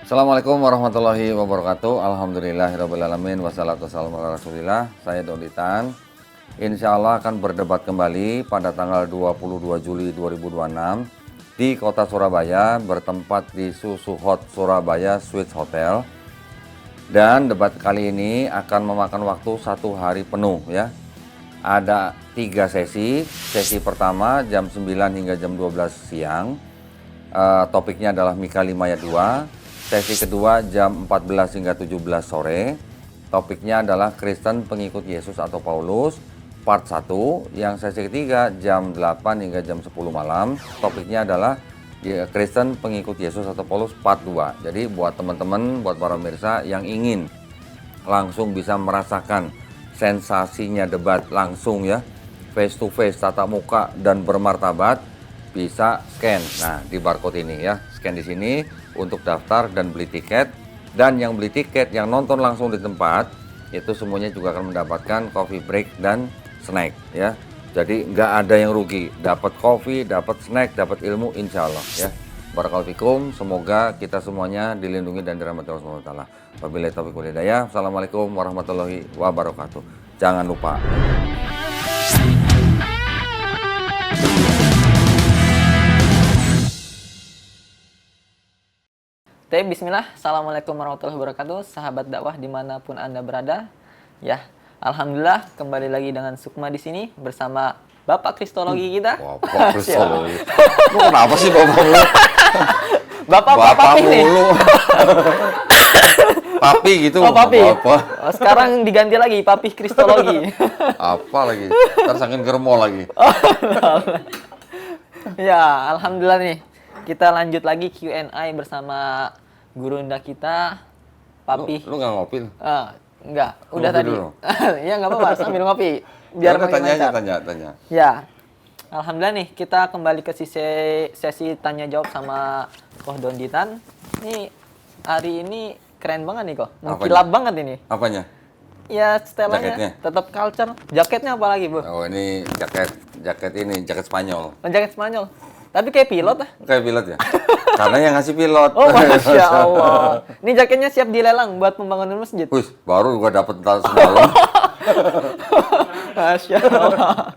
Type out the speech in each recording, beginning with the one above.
Assalamualaikum warahmatullahi wabarakatuh. Alhamdulillahirrabbilalamin. Wassalatu wassalamu ala rasulillah. Saya Donitan. Insya Allah akan berdebat kembali pada tanggal 22 Juli 2026 di kota Surabaya, bertempat di Susuhot Surabaya Suites Hotel. Dan debat kali ini akan memakan waktu 1 hari penuh ya. Ada 3 sesi. Sesi pertama jam 9 hingga jam 12 siang. Topiknya adalah Mika 5 ayat 2. Sesi kedua jam 14 hingga 17 sore. Topiknya adalah Kristen pengikut Yesus atau Paulus part 1. Yang sesi ketiga jam 8 hingga jam 10 malam. Topiknya adalah Kristen pengikut Yesus atau Paulus part 2. Jadi buat teman-teman, buat para pemirsa yang ingin langsung bisa merasakan sensasinya debat langsung ya, face to face, tatap muka dan bermartabat, bisa scan. Nah, di barcode ini ya, scan di sini untuk daftar dan beli tiket. Dan yang beli tiket, yang nonton langsung di tempat, itu semuanya juga akan mendapatkan coffee break dan snack ya. Jadi nggak ada yang rugi, dapat coffee, dapat snack, dapat ilmu, insya Allah ya. Barakallahu fikum, semoga kita semuanya dilindungi dan dirahmati Allah Subhanahu wa taala. Wabillahi taufiq wal hidayah. Assalamualaikum warahmatullahi wabarakatuh. Jangan lupa. Bismillah, Assalamualaikum warahmatullahi wabarakatuh. Sahabat dakwah dimanapun Anda berada. Ya, Alhamdulillah kembali lagi dengan Sukma di sini bersama Bapak Kristologi kita. Bapak Kristologi. Lu kenapa sih Bapak mulu? Bapak nih. Mulu. Papi gitu. Oh, Papi. Apa? Oh, sekarang diganti lagi Papi Kristologi. Apa lagi? Ntar saking germo lagi. Ya, Alhamdulillah nih. Kita lanjut lagi Q&A bersama guru Unda kita, Papi. Lu nggak ngopi? Enggak, udah Ngopi tadi. Ya nggak apa-apa, sambil ngopi. Biar makin lancar. Tanya. Ya, Alhamdulillah nih kita kembali ke sesi tanya jawab sama Koh Donditan. Nih hari ini keren banget nih kok, mengkilap banget ini. Apanya? Ya setelannya, Jaketnya? tetap culture. Jaketnya apa lagi bu? Oh ini jaket Spanyol. Oh, jaket Spanyol. Tapi kayak pilot ah. Kayak pilot ya? Karena yang ngasih pilot. Oh Masya Allah. Ini jaketnya siap dilelang buat pembangunan masjid. Wih, baru gua dapet semalam. Masya Allah.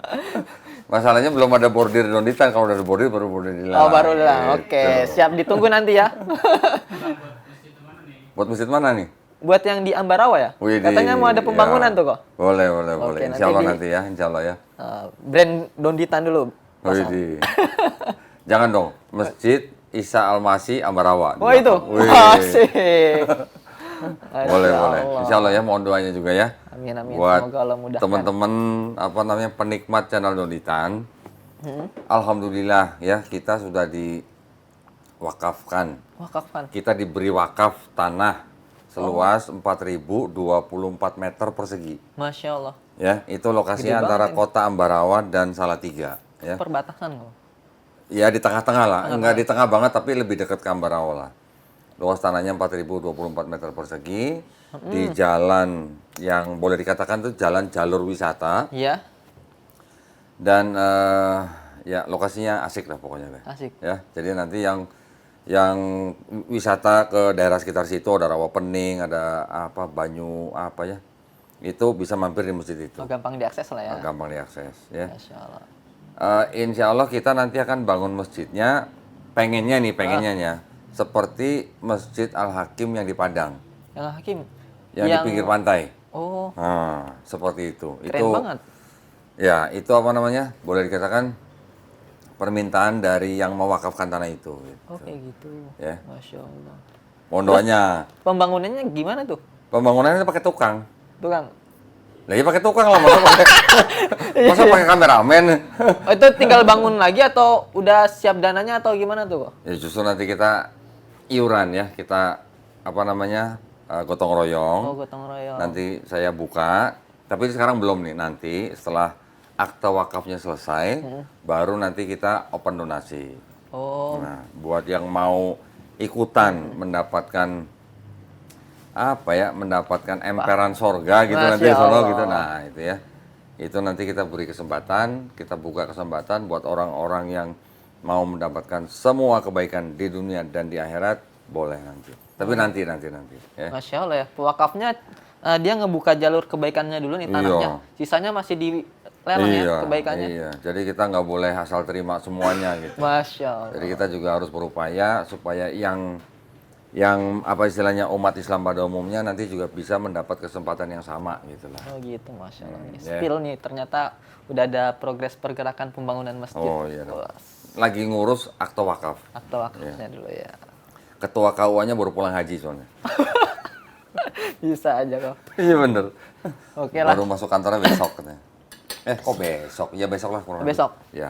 Masalahnya belum ada bordir Donditan. Kalau udah ada bordir, baru bordir dilarang. Oh baru lah. Oke, siap ditunggu nanti ya. Buat masjid mana nih? Buat yang di Ambarawa ya? Widih, Katanya mau ada pembangunan tuh kok. Boleh. Oke, Insya Allah nanti ya, insya Allah ya. Brand Donditan dulu. Widih. Jangan dong, Masjid Isa Al-Masih Ambarawa. Oh itu? Asik. Boleh. Insya Allah ya, mohon doanya juga ya. Amin. Buat semoga Allah mudahkan. teman-teman penikmat channel Donitan. Alhamdulillah ya, kita sudah diwakafkan. Wakafan. Kita diberi wakaf tanah seluas 4.024 meter persegi. Masya Allah. Ya, itu lokasinya Gede antara banget kota Ambarawa dan Salatiga. Ya, Perbatasan kok. ya di tengah-tengah lah, enggak di tengah banget tapi lebih dekat ke Ambarawa lah. Luas tanahnya 4.024 meter persegi di jalan yang boleh dikatakan itu jalan jalur wisata. Iya. Dan ya lokasinya asik lah pokoknya deh. Asik. Ya, jadi nanti yang wisata ke daerah sekitar situ ada rawa pening, ada apa banyu apa ya, itu bisa mampir di masjid itu. Oh, gampang diakses lah ya. Gampang diakses ya. Masya Allah. Insya Allah kita nanti akan bangun masjidnya, pengennya seperti Masjid Al-Hakim yang di Padang, Yang Hakim. yang di pinggir pantai. Oh, Nah, seperti itu. keren Itu banget. ya, itu apa namanya? Boleh dikatakan permintaan dari yang mewakafkan tanah itu. Gitu. Oh kayak gitu. Ya. Masya Allah. Mohon doanya. Pembangunannya gimana tuh? Pembangunannya pakai tukang. Tukang. Lah ya pakai tukang lah, masa pakai kameramen. Oh, itu tinggal bangun lagi atau udah siap dananya atau gimana tuh kok? Ya justru nanti kita iuran ya, kita apa namanya gotong royong. Oh, gotong royong. Nanti saya buka, tapi sekarang belum nih. Nanti setelah akta wakafnya selesai, baru nanti kita open donasi. Oh, Nah, buat yang mau ikutan mendapatkan mendapatkan emperan sorga gitu Masya nanti sono Allah. gitu. Nah, itu ya. Itu nanti kita beri kesempatan, kita buka kesempatan buat orang-orang yang mau mendapatkan semua kebaikan di dunia dan di akhirat, Boleh nanti. Tapi nanti ya. Masya Allah ya, pewakafnya dia ngebuka jalur kebaikannya dulu nih tanahnya. Iya. Sisanya masih di lelang ya kebaikannya. Iya. Jadi kita nggak boleh asal terima semuanya gitu. Masya Allah. Jadi kita juga harus berupaya supaya yang apa istilahnya umat Islam pada umumnya nanti juga bisa mendapat kesempatan yang sama gitu lah. Oh gitu, Masya Allah. Nih, Ya. spill nih, ternyata udah ada progres pergerakan pembangunan masjid. Oh iya dong. Wah, Lagi ngurus akte wakaf. akte wakafnya dulu ya. Ketua KUA-nya baru pulang haji soalnya. Bisa aja kok. Iya bener. Oke lah. Baru masuk kantornya besok katanya. Kok besok? Ya besok lah kurang lebih. Besok? Ya.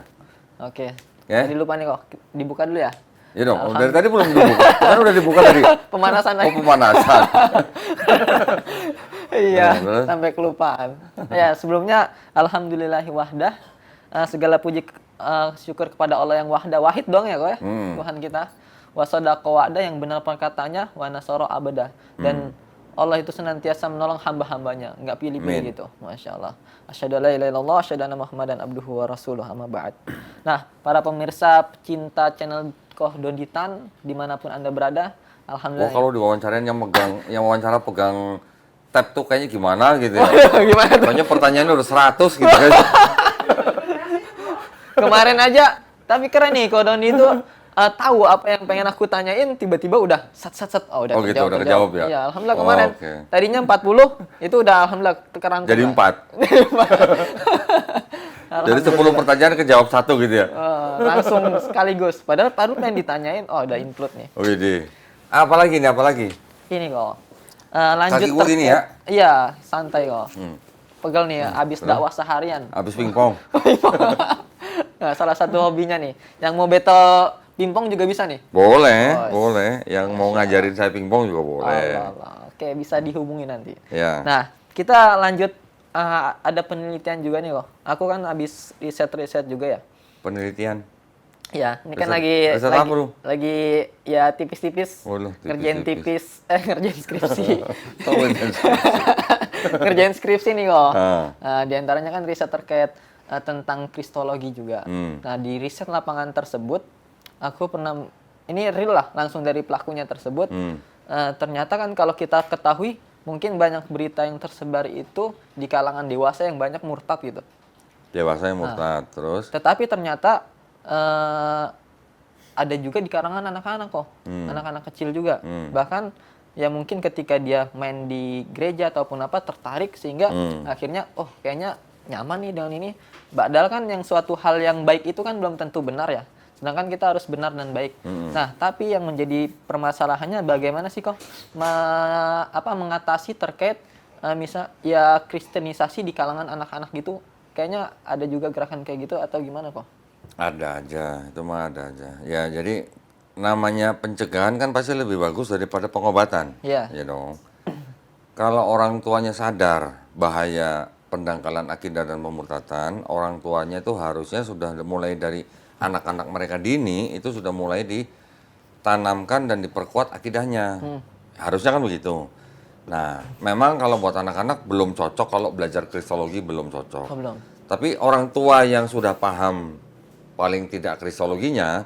Oke. Ya. Tadi lupa nih kok, dibuka dulu ya. Iya dong, dari tadi belum dibuka. Kan udah dibuka tadi. Pemanasan Oh, lagi. pemanasan. Iya, terus? sampai kelupaan. Ya, sebelumnya alhamdulillahi wahdah. Segala puji syukur kepada Allah yang wahdah, wahid dong ya kok ya. Tuhan kita. Wa sadaqa wa'da, yang benar perkataannya, wa nasara abada. Dan Allah itu senantiasa menolong hamba-hambanya, nggak pilih-pilih gitu. Masya Allah. Asyhadu an la ilaha illallah, asyhadu anna Muhammadan abduhu wa rasuluh, amma ba'd. Nah, para pemirsa pecinta channel Koh Doditan dimanapun Anda berada, Oh, alhamdulillah. kalau diwawancarain yang wawancara pegang tab tuh kayaknya gimana gitu ya. Gimana tuh? Soalnya pertanyaannya udah 100 gitu kan. Kemarin aja, tapi keren nih Koh Doni itu tahu apa yang pengen aku tanyain, tiba-tiba udah sat. Oh, udah Oh, gitu, udah kejawab ya? Iya, alhamdulillah Oh, kemarin. oke. Tadinya 40, itu udah alhamdulillah kerangkep. Jadi 4. Jadi 10 pertanyaan kejawab 1 gitu ya. Langsung sekaligus. Padahal baru pengen ditanyain, oh udah include nih. Oh ide. Apalagi nih, apalagi? Ini kok. Lanjut Kaki gua gini ya? Iya, santai kok. Pegel nih ya, abis dakwah seharian. Habis pingpong. Nah, salah satu hobinya nih. Yang mau battle pingpong juga bisa nih. Boleh, Oh, boleh. Yang mau ngajarin saya pingpong juga boleh. Allah. Oke, bisa dihubungi nanti. Ya. Nah, kita lanjut. Ada penelitian juga nih kok. Aku kan habis riset juga ya. Penelitian. Ya, ini kan Riset apa lu? lagi ya tipis-tipis. Oh, lu Ngerjain tipis-tipis. ngerjain skripsi. Oh, bener. Ngerjain skripsi nih kok. Ah. Di antaranya kan riset terkait tentang kristologi juga. Hmm. Nah, di riset lapangan tersebut, aku pernah, ini real lah, langsung dari pelakunya tersebut. Ternyata kan kalau kita ketahui, mungkin banyak berita yang tersebar itu di kalangan dewasa yang banyak murtad gitu. Dewasa yang murtad, terus? Tetapi ternyata ada juga di kalangan anak-anak kok, anak-anak kecil juga. Bahkan ya mungkin ketika dia main di gereja ataupun apa tertarik sehingga akhirnya oh kayaknya nyaman nih dengan ini. Padahal kan yang suatu hal yang baik itu kan belum tentu benar ya. Sedangkan kita harus benar dan baik. Nah, tapi yang menjadi permasalahannya bagaimana sih kok mengatasi terkait misal ya kristenisasi di kalangan anak-anak gitu. Kayaknya ada juga gerakan kayak gitu atau gimana kok? Ada aja, itu mah ada aja. Ya, jadi namanya pencegahan kan pasti lebih bagus daripada pengobatan. Iya. Ya dong. Kalau orang tuanya sadar bahaya pendangkalan akidah dan pemurtatan, orang tuanya itu harusnya sudah mulai dari anak-anak mereka dini itu sudah mulai ditanamkan dan diperkuat akidahnya. Harusnya kan begitu. Nah, memang kalau buat anak-anak belum cocok kalau belajar kristologi belum cocok. Oh, belum. Tapi orang tua yang sudah paham paling tidak kristologinya,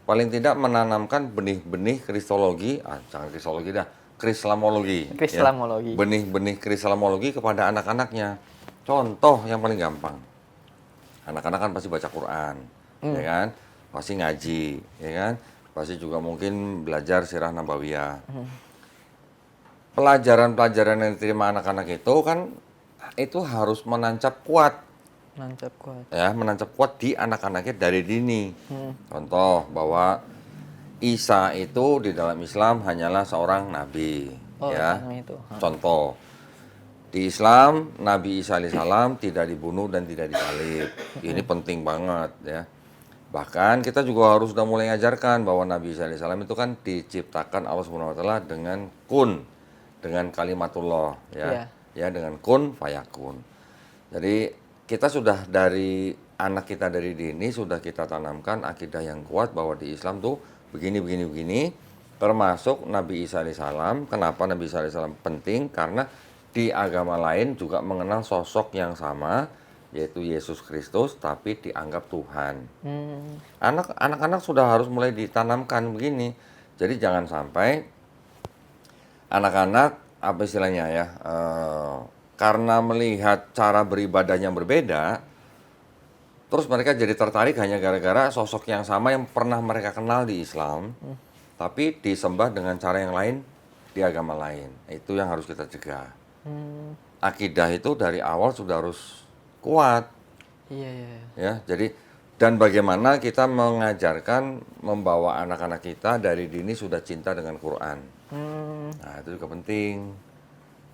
paling tidak menanamkan benih-benih kristologi, jangan kristologi dah, krislamologi. Krislamologi. Ya. Benih-benih krislamologi kepada anak-anaknya. Contoh yang paling gampang. Anak-anak kan pasti baca Quran, ya kan? Pasti ngaji, ya kan? Pasti juga mungkin belajar sirah nabawiyah. Pelajaran-pelajaran yang diterima anak-anak itu kan itu harus menancap kuat. Nancap kuat. Ya, menancap kuat di anak-anaknya dari dini. Contoh bahwa Isa itu di dalam Islam hanyalah seorang nabi. Oh, Ya, itu. contoh di Islam Nabi Isa alaihissalam tidak dibunuh dan tidak disalib. Ini penting banget ya. Bahkan kita juga harus sudah mulai ngajarkan bahwa Nabi Isa alaihissalam itu kan diciptakan Allah Subhanahu wa taala dengan kun, dengan kalimatullah ya. Ya, dengan kun fayakun. Jadi kita sudah dari anak kita dari dini sudah kita tanamkan akidah yang kuat bahwa di Islam tuh begini. Termasuk Nabi Isa alaihissalam. Kenapa Nabi Isa alaihissalam penting? Karena di agama lain juga mengenal sosok yang sama, yaitu Yesus Kristus, tapi dianggap Tuhan. Anak-anak sudah harus mulai ditanamkan begini. Jadi jangan sampai anak-anak apa istilahnya ya, karena melihat cara beribadah yang berbeda, terus mereka jadi tertarik hanya gara-gara sosok yang sama yang pernah mereka kenal di Islam, tapi disembah dengan cara yang lain di agama lain. Itu yang harus kita cegah. Akidah itu dari awal sudah harus kuat, Iya, iya, iya. ya. Jadi dan bagaimana kita mengajarkan membawa anak-anak kita dari dini sudah cinta dengan Quran. Nah, itu juga penting.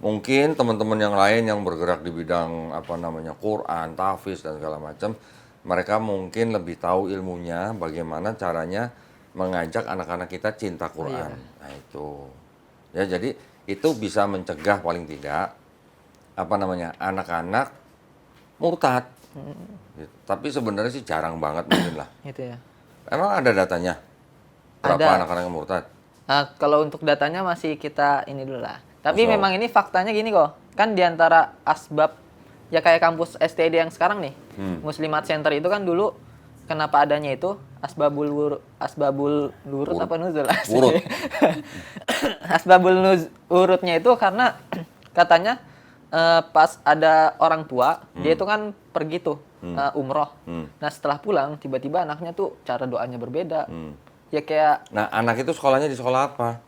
Mungkin teman-teman yang lain yang bergerak di bidang apa namanya Quran, tahfiz dan segala macam, mereka mungkin lebih tahu ilmunya bagaimana caranya mengajak anak-anak kita cinta Quran. Nah, itu. Ya, jadi itu bisa mencegah paling tidak apa namanya anak-anak murtad. Gitu. Tapi sebenarnya sih jarang banget mungkin lah. Itu ya. Emang ada datanya? Berapa Ada. anak-anak yang murtad? Nah, kalau untuk datanya masih kita ini dulu lah. Tapi Masuk. memang ini faktanya gini kok. Kan diantara asbab, ya kayak kampus STD yang sekarang nih, Muslimat Center itu kan dulu kenapa adanya itu asbabul nurut apa nuzul? Urut. Asbabul urutnya itu karena katanya pas ada orang tua, dia itu kan pergi tuh umroh. Nah setelah pulang tiba-tiba anaknya tuh cara doanya berbeda. Ya kayak Nah, anak itu sekolahnya di sekolah apa?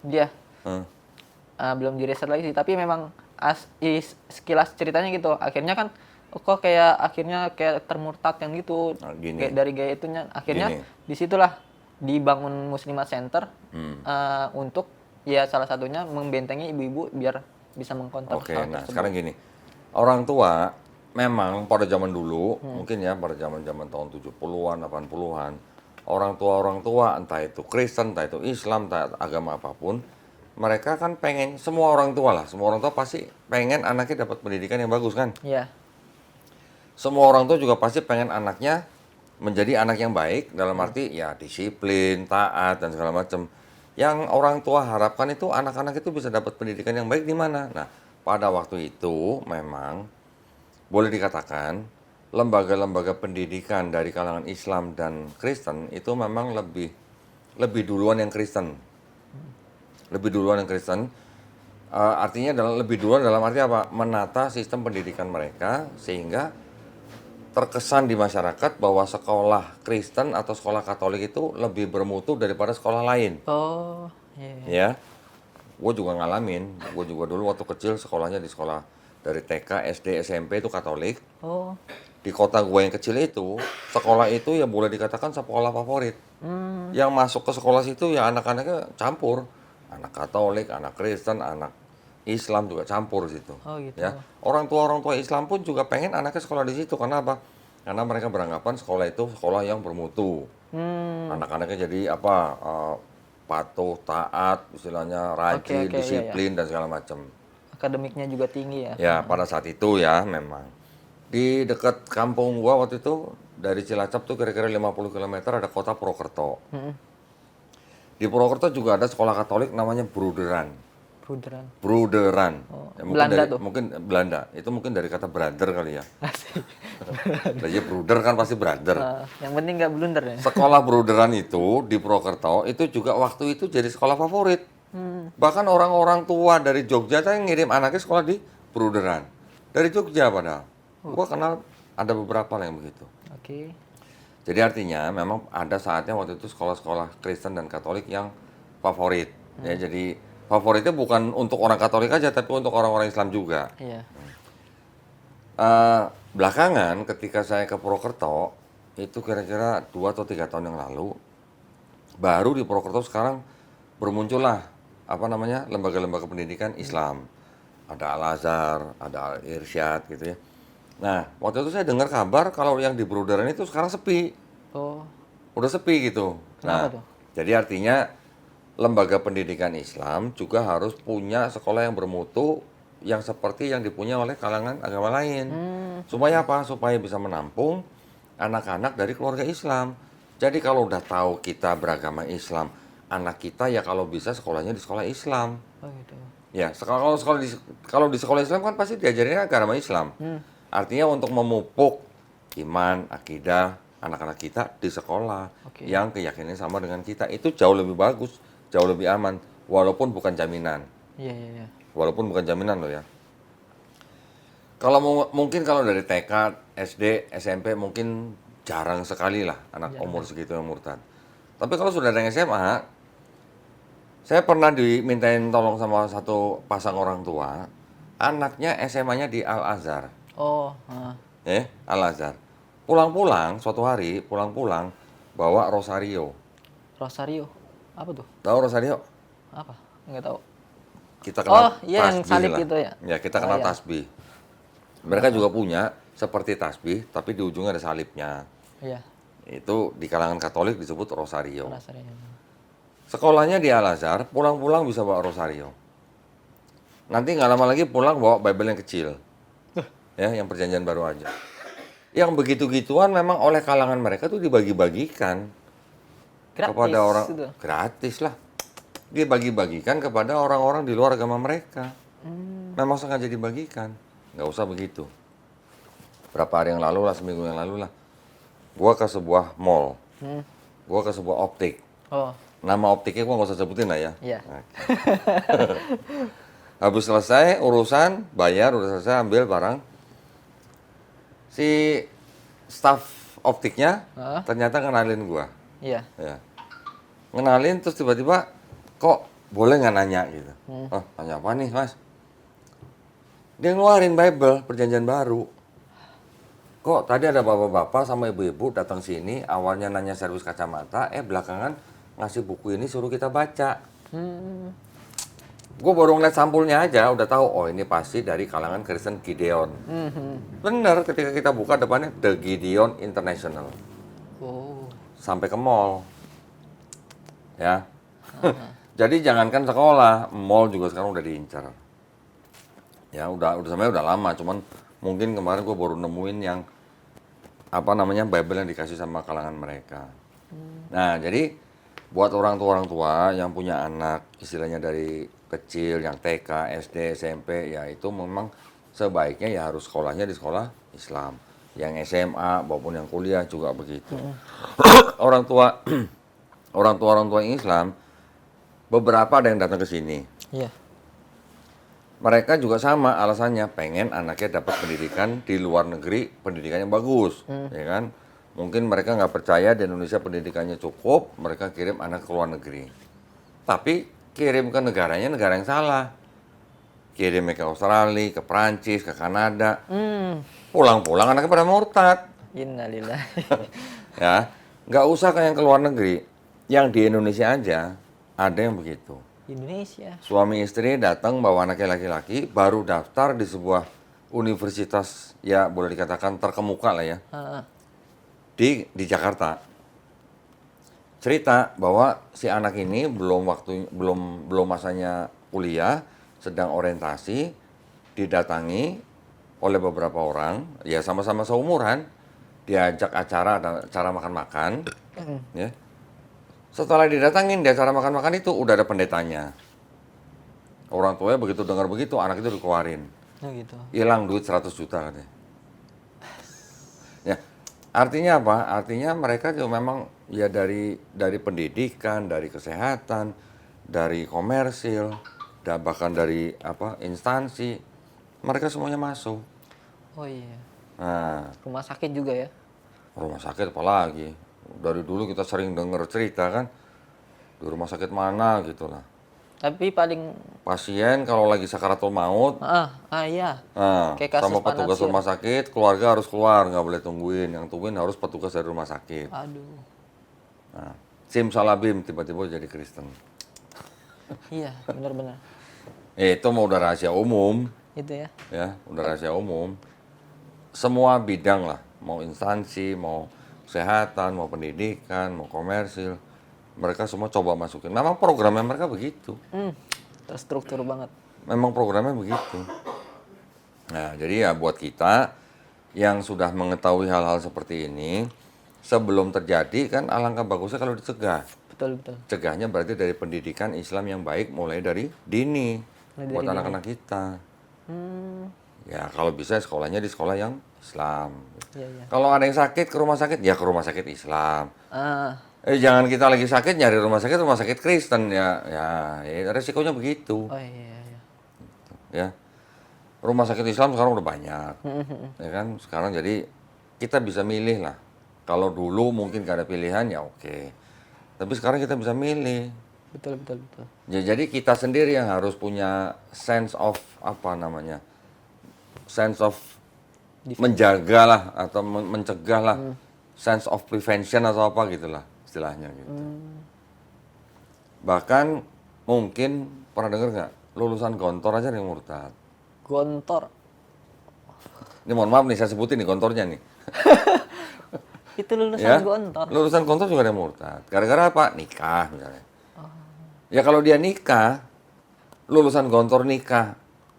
dia Hmm. belum di riset lagi sih, tapi memang sekilas ceritanya gitu. Akhirnya kan kok kayak akhirnya kayak termurtad yang gitu. Nah, gini. Kayak dari gaya itunya. Akhirnya Gini. disitulah dibangun Muslimat Center untuk ya salah satunya membentengi ibu-ibu biar bisa mengkontrol Oke, hal nah tersebut. sekarang gini. Orang tua memang pada zaman dulu, mungkin ya pada zaman-zaman tahun 70-an, 80-an, orang tua entah itu Kristen, entah itu Islam, entah agama apapun, mereka kan pengen semua orang tua pasti pengen anaknya dapat pendidikan yang bagus kan? Iya. Semua orang tua juga pasti pengen anaknya menjadi anak yang baik dalam arti ya disiplin, taat dan segala macam. Yang orang tua harapkan itu anak-anak itu bisa dapat pendidikan yang baik di mana? Nah, pada waktu itu memang boleh dikatakan lembaga-lembaga pendidikan dari kalangan Islam dan Kristen itu memang lebih duluan yang Kristen. Lebih duluan yang Kristen. Artinya lebih duluan dalam arti apa? Menata sistem pendidikan mereka sehingga terkesan di masyarakat bahwa sekolah Kristen atau sekolah Katolik itu lebih bermutu daripada sekolah lain. Oh, iya. Ya, gue juga ngalamin. Gue juga dulu waktu kecil sekolahnya di sekolah dari TK, SD, SMP itu Katolik. Oh. Di kota gue yang kecil itu, sekolah itu ya boleh dikatakan sekolah favorit. Yang masuk ke sekolah situ ya anak-anaknya campur. Anak Katolik, anak Kristen, anak Islam juga campur situ. Oh, gitu. Ya, orang tua Islam pun juga pengen anaknya sekolah di situ. Karena apa? Karena mereka beranggapan sekolah itu sekolah yang bermutu. Anak-anaknya jadi apa? Patuh, taat, istilahnya rajin, Oke, disiplin dan segala macam. Akademiknya juga tinggi ya. Ya, pada saat itu ya memang. Di dekat kampung gua waktu itu dari Cilacap tuh kira-kira 50 km ada kota Purwokerto. Di Purwokerto juga ada sekolah Katolik namanya Bruderan. Bruderan. Bruderan. Ya, Belanda tuh. Mungkin Belanda. Itu mungkin dari kata brother kali ya. Asik. Nah, ya bruder kan pasti brother. Yang penting nggak blunder ya. Sekolah Bruderan itu di Purwokerto itu juga waktu itu jadi sekolah favorit. Bahkan orang-orang tua dari Jogja tuh yang ngirim anaknya sekolah di Bruderan. Dari Jogja padahal. Gua kenal ada beberapa lah yang begitu. Oke. Jadi artinya memang ada saatnya waktu itu sekolah-sekolah Kristen dan Katolik yang favorit. Ya, jadi favoritnya bukan untuk orang Katolik aja, tapi untuk orang-orang Islam juga. Iya. Belakangan ketika saya ke Purwokerto, itu kira-kira 2 atau 3 tahun yang lalu, baru di Purwokerto sekarang bermuncullah apa namanya lembaga-lembaga pendidikan Islam. Ada Al-Azhar, ada Al-Irsyad gitu ya. Nah, waktu itu saya dengar kabar kalau yang di Bruderan itu sekarang sepi. Oh. Udah sepi gitu. Kenapa tuh? Jadi artinya lembaga pendidikan Islam juga harus punya sekolah yang bermutu yang seperti yang dipunya oleh kalangan agama lain. Supaya apa? Supaya bisa menampung anak-anak dari keluarga Islam. Jadi kalau udah tahu kita beragama Islam, anak kita ya kalau bisa sekolahnya di sekolah Islam. Oh gitu. Ya, kalau di sekolah Islam kan pasti diajarin agama Islam. Artinya untuk memupuk iman, akidah, anak-anak kita di sekolah Oke. yang keyakinannya sama dengan kita. Itu jauh lebih bagus, jauh lebih aman, walaupun bukan jaminan. Iya, iya, iya. Walaupun bukan jaminan loh ya. Kalau mungkin kalau dari TK, SD, SMP mungkin jarang sekali lah anak umur segitu yang murtad. Tapi kalau sudah ada yang SMA, saya pernah dimintain tolong sama satu pasang orang tua, anaknya SMA-nya di Al-Azhar. Oh, Al-Azhar. Pulang-pulang, suatu hari pulang-pulang bawa rosario. Rosario. Apa tuh? Tahu rosario? Apa? Nggak tahu. Kita Oh, kenal iya yang tasbih salib lah. itu ya? Ya, kita Oh, kenal iya. tasbih. Mereka juga punya seperti tasbih, tapi di ujungnya ada salibnya. Iya, Itu di kalangan Katolik disebut rosario. Rosario. Sekolahnya di Al-Azhar, pulang-pulang bisa bawa rosario. Nanti nggak lama lagi pulang bawa Bible yang kecil. Ya, yang perjanjian baru aja. Yang begitu-gituan memang oleh kalangan mereka tuh dibagi-bagikan Gratis kepada orang itu. gratis lah. Dibagi-bagikan kepada orang-orang di luar agama mereka. Memang sengaja dibagikan. Nggak usah begitu. Berapa hari yang lalu lah, seminggu yang lalu lah. Gua ke sebuah mall. Gua ke sebuah optik. Oh, Nama optiknya gua nggak usah sebutin lah ya. iya. Habis selesai urusan, bayar, udah selesai ambil barang. Si staff optiknya Hah? ternyata kenalin gua. Iya. Ya. Ngenalin terus tiba-tiba, kok boleh nggak nanya gitu. Oh, tanya apa nih mas? Dia ngeluarin Bible, perjanjian baru. Kok tadi ada bapak-bapak sama ibu-ibu datang sini, awalnya nanya servis kacamata, belakangan ngasih buku ini suruh kita baca. Gue baru ngeliat sampulnya aja, udah tahu, oh ini pasti dari kalangan Kristen Gideon. Bener, ketika kita buka depannya The Gideon International. Oh, Sampai ke mall. Ya. Jadi jangankan sekolah, mall juga sekarang udah diincar. Ya udah sebenarnya udah lama, cuman mungkin kemarin gue baru nemuin yang apa namanya Bible yang dikasih sama kalangan mereka. Nah jadi buat orang tua yang punya anak istilahnya dari kecil yang TK, SD, SMP ya itu memang sebaiknya ya harus sekolahnya di sekolah Islam. Yang SMA maupun yang kuliah juga begitu. Orang tua orang tua Islam beberapa ada yang datang ke sini. iya. Mereka juga sama alasannya, pengen anaknya dapat pendidikan di luar negeri, pendidikannya bagus, ya kan? Mungkin mereka nggak percaya di Indonesia pendidikannya cukup, mereka kirim anak ke luar negeri. Tapi kirim ke negaranya negara yang salah. Kirimnya ke Australia, ke Prancis, ke Kanada. Pulang-pulang anaknya pada murtad. Innalillahi. Ya, nggak usah ke yang ke luar negeri. Yang di Indonesia aja ada yang begitu. Indonesia. Suami istri datang bawa anaknya laki-laki, baru daftar di sebuah universitas ya boleh dikatakan terkemuka lah ya Heeh. di Jakarta. Cerita bahwa si anak ini belum masanya kuliah, sedang orientasi, didatangi oleh beberapa orang, ya sama-sama seumuran, diajak acara makan-makan, ya. Setelah didatangin di acara makan-makan itu udah ada pendetanya. Orang tuanya begitu dengar begitu, anak itu dikeluarin. Oh gitu. Hilang duit 100 juta katanya. Ya, artinya apa? Artinya mereka juga memang ya dari pendidikan, dari kesehatan, dari komersil, dan bahkan dari instansi, mereka semuanya masuk. Oh iya. Nah, Rumah sakit juga ya. rumah sakit apalagi? Dari dulu kita sering dengar cerita kan, di rumah sakit mana gitu lah. Tapi paling Pasien kalau lagi sakaratul maut, iya. nah, Kayak kasus sama petugas Panasir. rumah sakit, keluarga harus keluar, nggak boleh tungguin. Yang tungguin harus petugas dari rumah sakit. Aduh. Nah, simsalabim tiba-tiba jadi Kristen. Iya, benar-benar. Itu mau udah rahasia umum, Itu ya. ya, udah rahasia umum. Semua bidang lah, mau instansi, mau kesehatan, mau pendidikan, mau komersil, mereka semua coba masukin. Memang programnya mereka begitu. Terstruktur banget. Memang programnya begitu. Nah, jadi ya buat kita yang sudah mengetahui hal-hal seperti ini, sebelum terjadi kan alangkah bagusnya kalau dicegah. Betul, betul. Cegahnya berarti dari pendidikan Islam yang baik mulai dari dini Mulai buat dari anak-anak kita. Hmm. Ya kalau bisa sekolahnya di sekolah yang Islam. Iya, iya. Kalau ada yang sakit ke rumah sakit, ya ke rumah sakit Islam. Ah, Jangan kita lagi sakit nyari rumah sakit Kristen ya resikonya begitu. oh iya, iya. Ya. Rumah sakit Islam sekarang udah banyak. Ya kan? Sekarang jadi kita bisa milih lah. Kalau dulu mungkin gak ada pilihan ya oke. Tapi sekarang kita bisa milih. Betul, betul, betul. Jadi kita sendiri yang harus punya sense of apa namanya? Sense of menjaga lah atau mencegah lah. Sense of prevention atau apa gitulah istilahnya gitu. Bahkan mungkin pernah dengar nggak lulusan Gontor aja yang murtad. Gontor. Ini mohon maaf nih saya sebutin nih Gontornya nih. Itu lulusan Ya, Gontor. lulusan Gontor juga ada yang murtad. Gara-gara apa? Nikah misalnya. Ya kalau dia nikah, lulusan Gontor nikah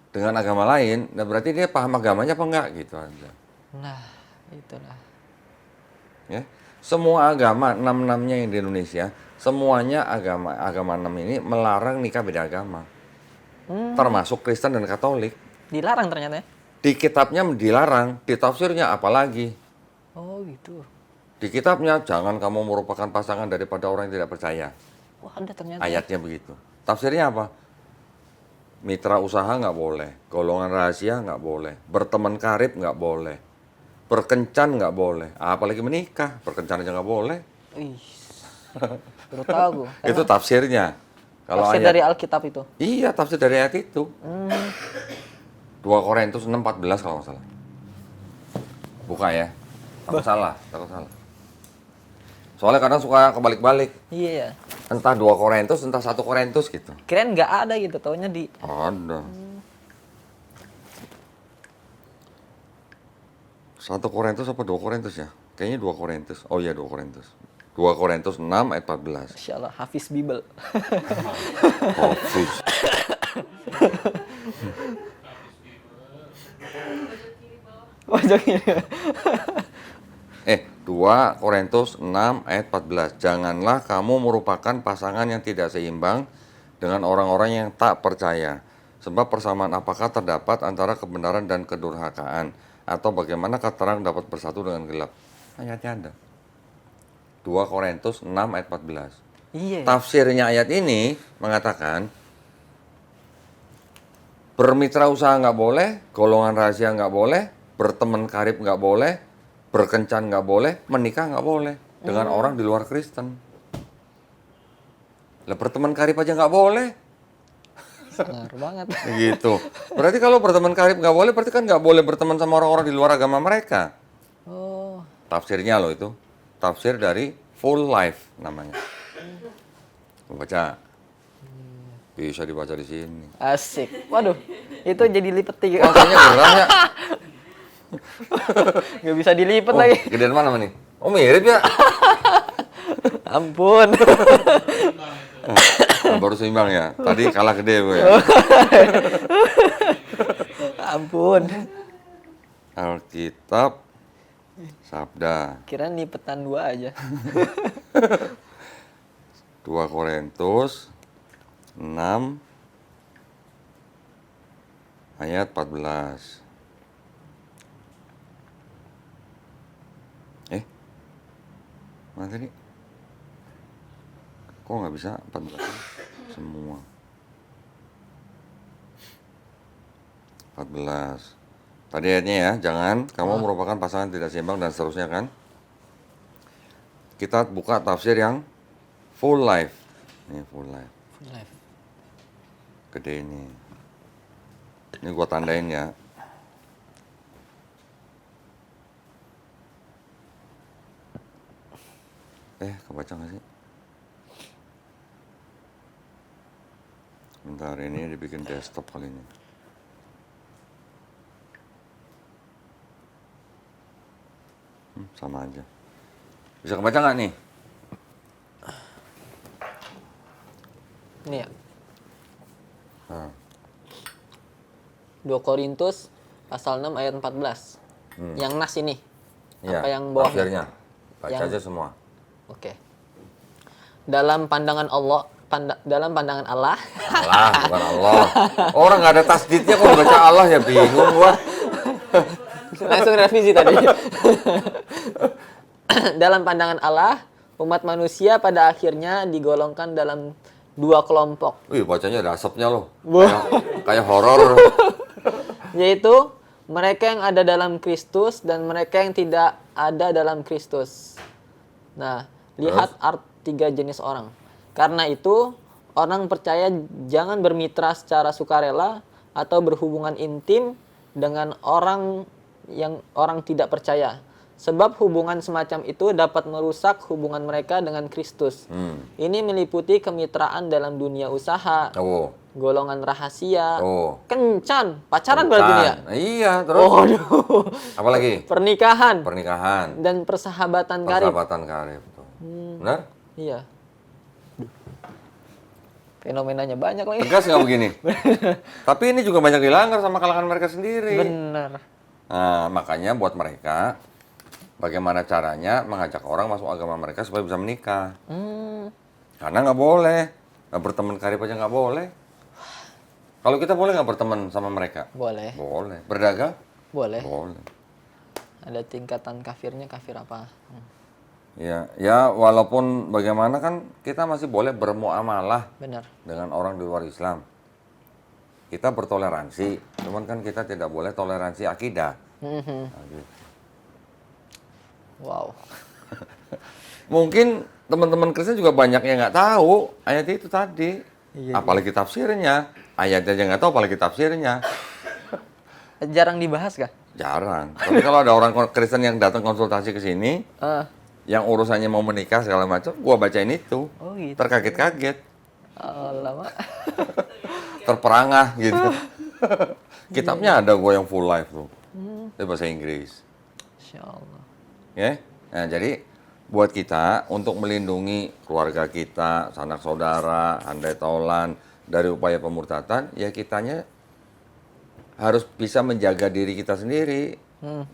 dengan agama lain, nah berarti dia paham agamanya apa enggak gitu aja. Nah, itulah. Ya. Semua agama, 6-6-nya yang di Indonesia, semuanya agama 6 ini melarang nikah beda agama. Termasuk Kristen dan Katolik. Dilarang ternyata ya? Di kitabnya dilarang, di tafsirnya apalagi. Oh gitu. Di kitabnya, jangan kamu merupakan pasangan daripada orang yang tidak percaya. Wah ada ternyata. Ayatnya begitu. Tafsirnya apa? Mitra usaha nggak boleh, golongan rahasia nggak boleh, berteman karib nggak boleh, berkencan nggak boleh, apalagi menikah, berkencan aja nggak boleh. Ih, baru tahu. Itu tafsirnya. Kalau Tafsir ayat, dari Alkitab itu. iya tafsir dari ayat itu. 2 Korintus 6:14 kalau nggak salah. Buka ya. Takut salah. Soalnya kadang suka kebalik-balik. Iya ya. Entah 2 Korintus, entah 1 Korintus gitu. Kirain nggak ada gitu, taunya di. Ada. 1 Korintus apa 2 Korintus ya? Kayaknya 2 Korintus. Oh iya 2 Korintus. 2 Korintus 6 ayat 14. Masya Allah, Hafiz Bible. Hafiz. Pojok ini. 2 Korintus 6 ayat 14. Janganlah kamu merupakan pasangan yang tidak seimbang dengan orang-orang yang tak percaya. Sebab persamaan apakah terdapat antara kebenaran dan kedurhakaan? Atau bagaimana terang dapat bersatu dengan gelap? Ayatnya ada. 2 Korintus 6 ayat 14. Iya. Tafsirnya ayat ini mengatakan bermitra usaha nggak boleh, golongan rahasia nggak boleh, berteman karib nggak boleh, berkencan nggak boleh, menikah nggak boleh dengan orang di luar Kristen. Lah berteman karib aja nggak boleh. Benar banget. Gitu. Berarti kalau berteman karib nggak boleh, berarti kan nggak boleh berteman sama orang-orang di luar agama mereka. Oh. Tafsirnya loh itu. Tafsir dari Full Life namanya. Baca. Bisa dibaca di sini. Asik. Waduh, itu jadi lipet tiga. Makanya gerah ya. Nggak bisa dilipet Oh, lagi. gedean mana nih? Oh mirip ya. Ampun. Baru seimbang ya. Tadi kalah gede gue ya. Ampun. Alkitab Sabda. Kirain lipetan 2 aja. 2 Korintus 6 ayat 14. Mana tadi? Kok nggak bisa 14? Semua. 14. Tadi ayatnya ya, jangan kamu merupakan pasangan tidak seimbang dan seterusnya kan. Kita buka tafsir yang Full Life. Ini Full Life. Full life. Gede ini. Ini gua tandain ya. Kebaca nggak sih? Bentar, ini dibikin desktop kali ini. Sama aja. Bisa kebaca nggak nih? Ini ya. Nah. 2 Korintus pasal 6 ayat 14. Yang nas ini. Iya, Apa yang bawahnya? tafsirnya. Baca Yang- aja semua. Oke. Dalam pandangan Allah, dalam pandangan Allah, Allah, bukan Allah. Orang nggak ada tasdidnya kok baca Allah ya bingung gua. Langsung revisi tadi. Dalam pandangan Allah, umat manusia pada akhirnya digolongkan dalam dua kelompok. Wih, bacanya ada asapnya loh. Kayak horor. Yaitu mereka yang ada dalam Kristus dan mereka yang tidak ada dalam Kristus. Nah, lihat tiga jenis orang. Karena itu, orang percaya jangan bermitra secara sukarela atau berhubungan intim dengan orang tidak percaya. Sebab hubungan semacam itu dapat merusak hubungan mereka dengan Kristus. Ini meliputi kemitraan dalam dunia usaha, golongan rahasia, kencan, pacaran berarti ini ya? Iya, terus. Apalagi? Pernikahan. Dan persahabatan karib. Betul. Benar? Iya. Fenomenanya banyak lagi. Tegas nggak begini? Tapi ini juga banyak dilanggar sama kalangan mereka sendiri. Benar. Nah, makanya buat mereka, bagaimana caranya mengajak orang masuk agama mereka supaya bisa menikah. Karena nggak boleh. Berteman karib aja nggak boleh. Kalau kita boleh nggak berteman sama mereka? Boleh. Boleh. Berdagang? Boleh. Boleh. Ada tingkatan kafirnya, kafir apa? Ya walaupun bagaimana kan kita masih boleh bermuamalah dengan orang di luar Islam. Kita bertoleransi, cuman kan kita tidak boleh toleransi akidah. Nah, gitu. Wow. Mungkin teman-teman Kristen juga banyak yang nggak tahu ayat itu tadi. Apalagi tafsirnya. Ayatnya aja nggak tahu, apalagi tafsirnya. Jarang dibahas kah? Jarang. Tapi kalau ada orang Kristen yang datang konsultasi ke sini, yang urusannya mau menikah segala macam, gua bacain itu. Oh gitu. Terkaget-kaget. Lama. Terperangah gitu. Kitabnya ada gua yang full life tuh. Itu bahasa Inggris. Insya Allah. Ya. Nah, jadi buat kita untuk melindungi keluarga kita, sanak saudara, handai taulan dari upaya pemurtatan, ya kitanya harus bisa menjaga diri kita sendiri.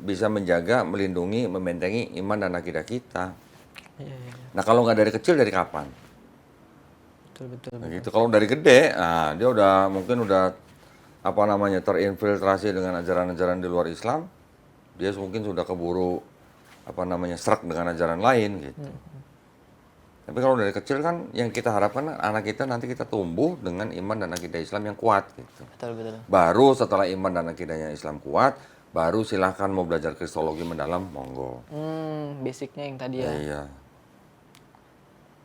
Bisa menjaga, melindungi, membentengi iman dan akidah kita. Nah, kalau nggak dari kecil, dari kapan? Betul. Nah, gitu. Kalau dari gede, nah dia mungkin udah terinfiltrasi dengan ajaran-ajaran di luar Islam. Dia mungkin sudah keburu serak dengan ajaran lain gitu. Tapi kalau dari kecil kan yang kita harapkan anak kita nanti kita tumbuh dengan iman dan akidah Islam yang kuat gitu. Betul. Baru setelah iman dan akidahnya Islam kuat, baru silahkan mau belajar kristologi mendalam, monggo. Basicnya yang tadi ya. Iya.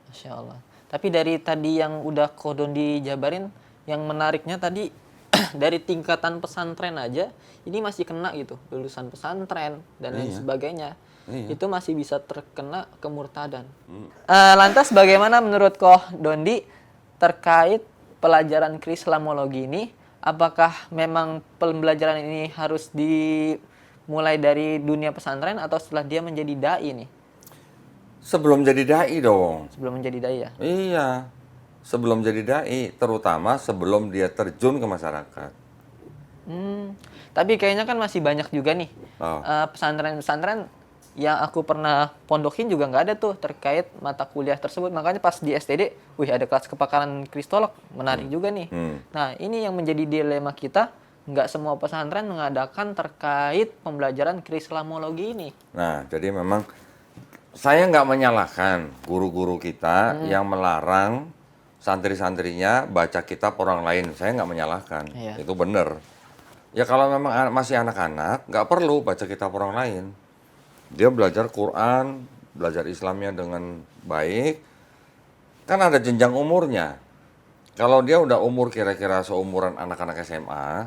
Masya Allah. Tapi dari tadi yang udah Kodon dijabarin, yang menariknya tadi dari tingkatan pesantren aja, ini masih kena gitu, lulusan pesantren dan lain sebagainya. Itu masih bisa terkena kemurtadan. Lantas bagaimana menurut Koh Dondi terkait pelajaran Krislamologi ini? Apakah memang pembelajaran ini harus dimulai dari dunia pesantren atau setelah dia menjadi dai nih? Sebelum jadi dai dong. Sebelum menjadi dai ya? Iya. Sebelum jadi dai, terutama sebelum dia terjun ke masyarakat. Tapi kayaknya kan masih banyak juga nih pesantren-pesantren yang aku pernah pondokin juga nggak ada tuh terkait mata kuliah tersebut. Makanya pas di STD, ada kelas kepakaran kristolog, menarik juga nih. Nah, ini yang menjadi dilema kita, nggak semua pesantren mengadakan terkait pembelajaran krislamologi ini. Nah, jadi memang saya nggak menyalahkan guru-guru kita yang melarang santri-santrinya baca kitab orang lain. Saya nggak menyalahkan, itu benar. Ya kalau memang masih anak-anak, nggak perlu baca kitab orang lain. Dia belajar Quran, belajar Islamnya dengan baik, kan ada jenjang umurnya. Kalau dia udah umur kira-kira seumuran anak-anak SMA,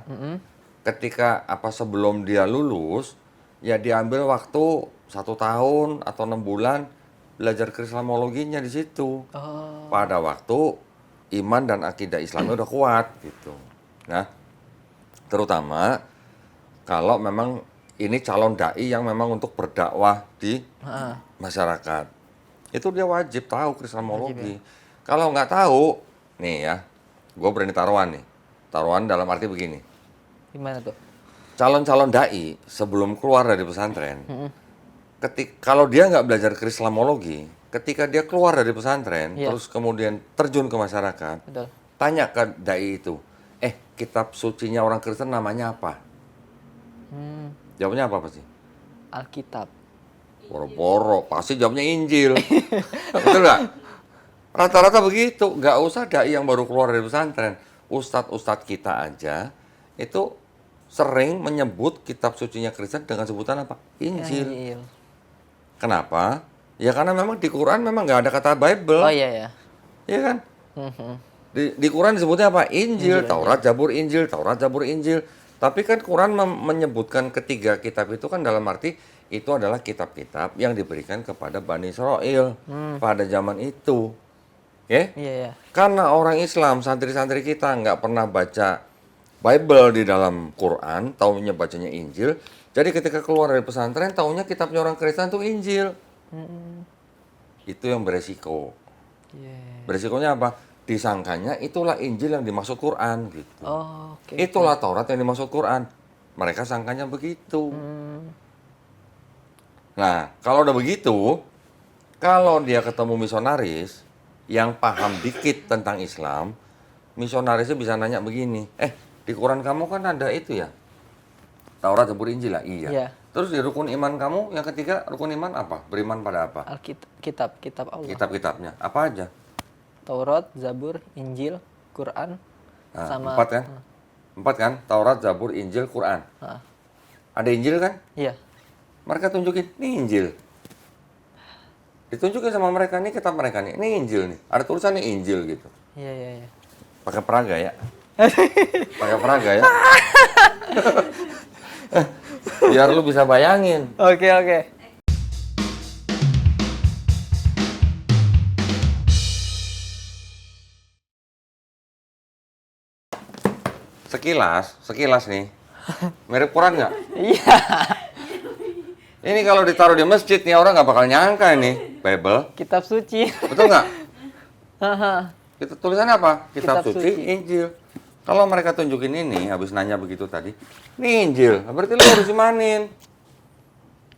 ketika sebelum dia lulus, ya diambil waktu 1 tahun atau 6 bulan belajar krislamologinya di situ. Pada waktu iman dan akidah Islamnya udah kuat gitu. Nah, terutama kalau memang ini calon dai yang memang untuk berdakwah di masyarakat. Itu dia wajib tahu krislamologi. Kalau nggak tahu, nih ya, gue berani taruhan nih. Taruhan dalam arti begini. Gimana tuh? Calon-calon dai sebelum keluar dari pesantren, kalau dia nggak belajar krislamologi, ketika dia keluar dari pesantren, terus kemudian terjun ke masyarakat, tanya ke dai itu, kitab sucinya orang Kristen namanya apa? Jawabnya apa pasti? Alkitab. Poro-poro, pasti jawabnya Injil. Betul nggak? Rata-rata begitu. Nggak usah dai yang baru keluar dari pesantren. Ustadz-ustadz kita aja itu sering menyebut kitab sucinya Kristen dengan sebutan apa? Injil. Injil. Kenapa? Ya karena memang di Quran memang nggak ada kata Bible. Oh iya ya. Iya kan? Mhm. Di Quran disebutnya apa? Injil, Injil, Taurat, Zabur, Injil, Taurat, Zabur, Injil. Tapi kan Quran menyebutkan ketiga kitab itu kan dalam arti itu adalah kitab-kitab yang diberikan kepada Bani Israel pada zaman itu. Oke? Iya ya. Karena orang Islam, santri-santri kita nggak pernah baca Bible di dalam Quran, taunya bacanya Injil. Jadi ketika keluar dari pesantren, taunya kitabnya orang Kristen itu Injil. Itu yang beresiko. Iya. Beresikonya apa? Disangkanya itulah Injil yang dimaksud Quran gitu. Oh, oke. Itulah Taurat yang dimaksud Quran. Mereka sangkanya begitu. Nah, kalau udah begitu, kalau dia ketemu misionaris yang paham dikit tentang Islam, misionarisnya bisa nanya begini, di Quran kamu kan ada itu ya? Taurat, Zabur, Injil lah? Iya. Iya. Terus di rukun iman kamu, yang ketiga rukun iman apa? Beriman pada apa? Alkitab, kitab Allah. Kitab-kitabnya. Apa aja? Taurat, Zabur, Injil, Quran, Nah, sama 4 kan? 4 kan? Taurat, Zabur, Injil, Quran. Ah, Ada Injil kan? iya. Mereka tunjukin, ini Injil. Ditunjukin sama mereka, ini kitab mereka nih, ini Injil nih. Ada tulisannya Injil gitu. Iya, iya, iya. Pakai peraga ya. Pakai peraga ya. Biar lu bisa bayangin. Oke, oke. Sekilas nih. Mirip Quran nggak? Iya. Ini kalau ditaruh di masjid nih orang nggak bakal nyangka ini Bible. Kitab suci. Betul nggak? Haha. Kita tulisannya apa? Kitab, Kitab suci, suci. Injil. Kalau mereka tunjukin ini, habis nanya begitu tadi, ini Injil. Berarti lu harus imanin.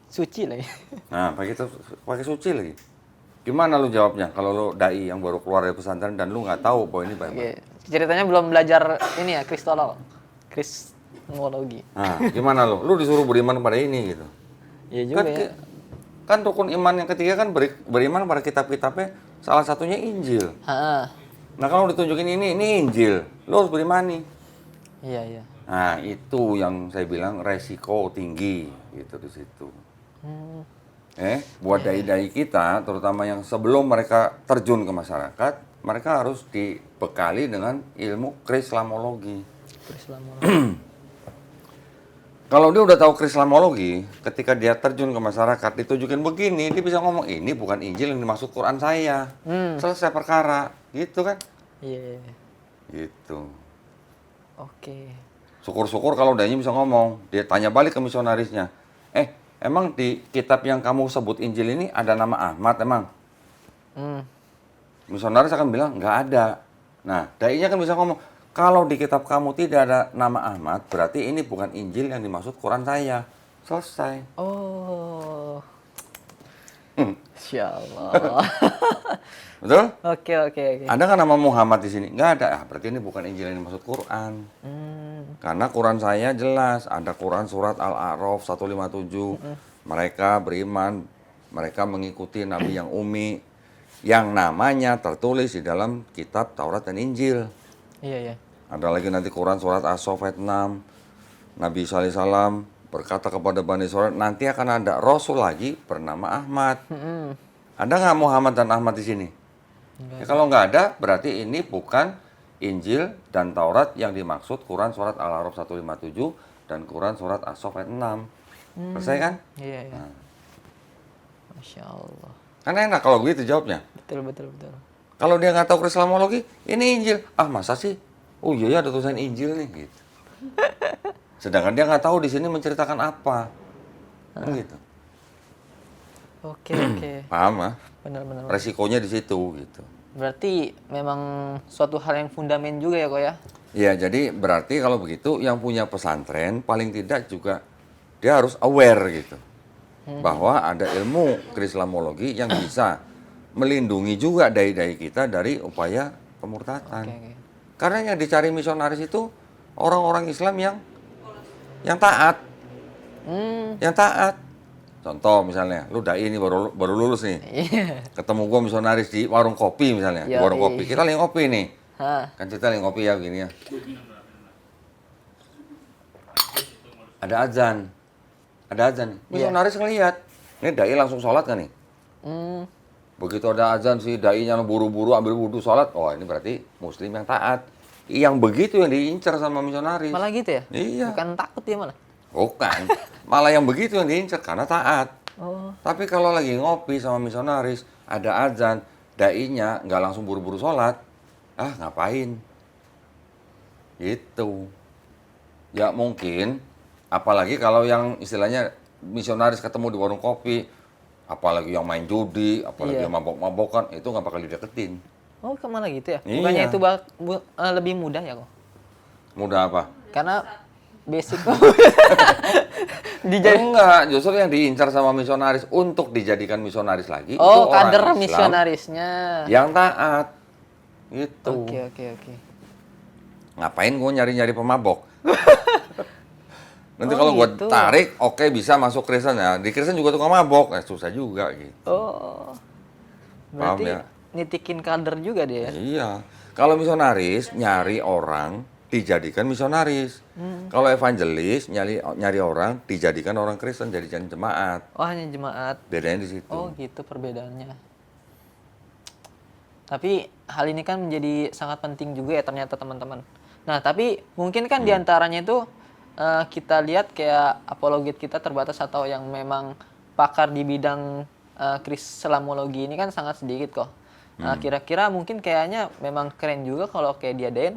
Suci lagi. Nah, pakai suci lagi. Gimana lu jawabnya kalau lu dai yang baru keluar dari pesantren dan lu nggak tahu bahwa ini Bible? Oke. Ceritanya belum belajar ini ya, Kristologi. Nah, gimana lu? Lu disuruh beriman pada ini gitu. Iya juga Kan, ya. kan rukun iman yang ketiga kan beriman pada kitab-kitabnya, salah satunya Injil. Ha. Nah, kalau ditunjukin ini Injil, lu harus berimani. Iya, iya. Nah, itu yang saya bilang resiko tinggi gitu di situ. Buat dai-dai kita, terutama yang sebelum mereka terjun ke masyarakat, mereka harus dibekali dengan ilmu Krislamologi. Kristologi. Kalau dia udah tahu Krislamologi, ketika dia terjun ke masyarakat, ditunjukin begini, dia bisa ngomong, ini bukan Injil yang dimaksud Quran saya. Selesai perkara, gitu kan? Iya, iya. Gitu. Oke. Syukur-syukur kalau dainya bisa ngomong. Dia tanya balik ke misionarisnya. Emang di kitab yang kamu sebut Injil ini ada nama Ahmad emang? Misionaris akan bilang, nggak ada. Nah, dai-nya kan bisa ngomong, kalau di kitab kamu tidak ada nama Ahmad, berarti ini bukan Injil yang dimaksud Quran saya. Selesai. Oh. Insya Allah. Betul? Oke, oke, oke. Ada nggak nama Muhammad di sini? Nggak ada. Berarti ini bukan Injil yang dimaksud Quran. Karena Quran saya jelas. Ada Quran surat Al-A'raf 157. Mereka beriman, mereka mengikuti Nabi yang umi, yang namanya tertulis di dalam kitab Taurat dan Injil. Iya, iya. Ada lagi nanti Quran surat As-Saff ayat 6. Nabi SAW berkata kepada Bani Israil, nanti akan ada Rasul lagi bernama Ahmad. Ada nggak Muhammad dan Ahmad di sini? Ya, kalau nggak ada, berarti ini bukan Injil dan Taurat yang dimaksud Quran surat Al-A'raf 157 dan Quran surat As-Saff ayat 6. Selesai kan? Iya, iya. Masya Allah. Kan enak kalau begitu jawabnya. Betul, betul, betul. Kalau dia nggak tahu Krislamologi, ini Injil. Ah, masa sih? Oh iya ya, ada tulisan Injil nih gitu. Sedangkan dia nggak tahu di sini menceritakan apa. Kan gitu. Oke, oke. Paham ah? Benar-benar. Resikonya di situ gitu. Berarti memang suatu hal yang fundament juga ya, kok ya? Iya, jadi berarti kalau begitu yang punya pesantren paling tidak juga dia harus aware gitu. Bahwa ada ilmu Krislamologi yang bisa melindungi juga dai-dai kita dari upaya pemurtatan. Oke, oke. Karena yang dicari misionaris itu orang-orang Islam yang taat. Yang taat. Contoh misalnya, lu dai ini baru lulus nih. Iya. Ketemu gua misionaris di warung kopi misalnya, di warung Yoi. kopi. Kita lagi ngopi nih. Hah. Kan kita lagi ngopi ya begini ya. Ada azan. Ada azan. Misionaris ngelihat. Ini dai langsung sholat kan nih? Hmm. Begitu ada azan si dai-nya buru-buru ambil wudhu sholat. Oh ini berarti muslim yang taat. Yang begitu yang diincar sama misionaris. Malah gitu ya? Iya. Bukan takut dia malah. Bukan. Malah yang begitu yang diincar karena taat. Oh. Tapi kalau lagi ngopi sama misionaris, ada azan, dai-nya nggak langsung buru-buru sholat. Ah ngapain? Gitu. Ya mungkin, apalagi kalau yang istilahnya misionaris ketemu di warung kopi, apalagi yang main judi, apalagi Iya. yang mabok-mabokan, itu nggak bakal dideketin. Oh, malah gitu ya? Iya. Bukannya itu lebih mudah ya kok? Mudah apa? Karena basic dijadi. Enggak, justru yang diincar sama misionaris untuk dijadikan misionaris lagi, itu Oh, orang kader Islam misionarisnya. yang taat. Gitu. Oke. Ngapain gue nyari-nyari pemabok? Nanti Oh, kalau gue gitu. tarik, oke bisa masuk Kristen ya. Di Kristen juga tukang mabok, susah juga gitu. Oh. Paham Berarti ya? nitikin kader juga dia ya? Iya. Kalau misionaris nyari orang dijadikan misionaris. Kalau evangelis nyari orang dijadikan orang Kristen, jadikan jemaat. Oh, hanya jemaat. Bedanya di situ. Oh, gitu perbedaannya. Tapi hal ini kan menjadi sangat penting juga ya ternyata teman-teman. Nah, tapi mungkin kan diantaranya itu kita lihat kayak apologet kita terbatas atau yang memang pakar di bidang Islamologi ini kan sangat sedikit kok. Kira-kira mungkin kayaknya memang keren juga kalau kayak diadain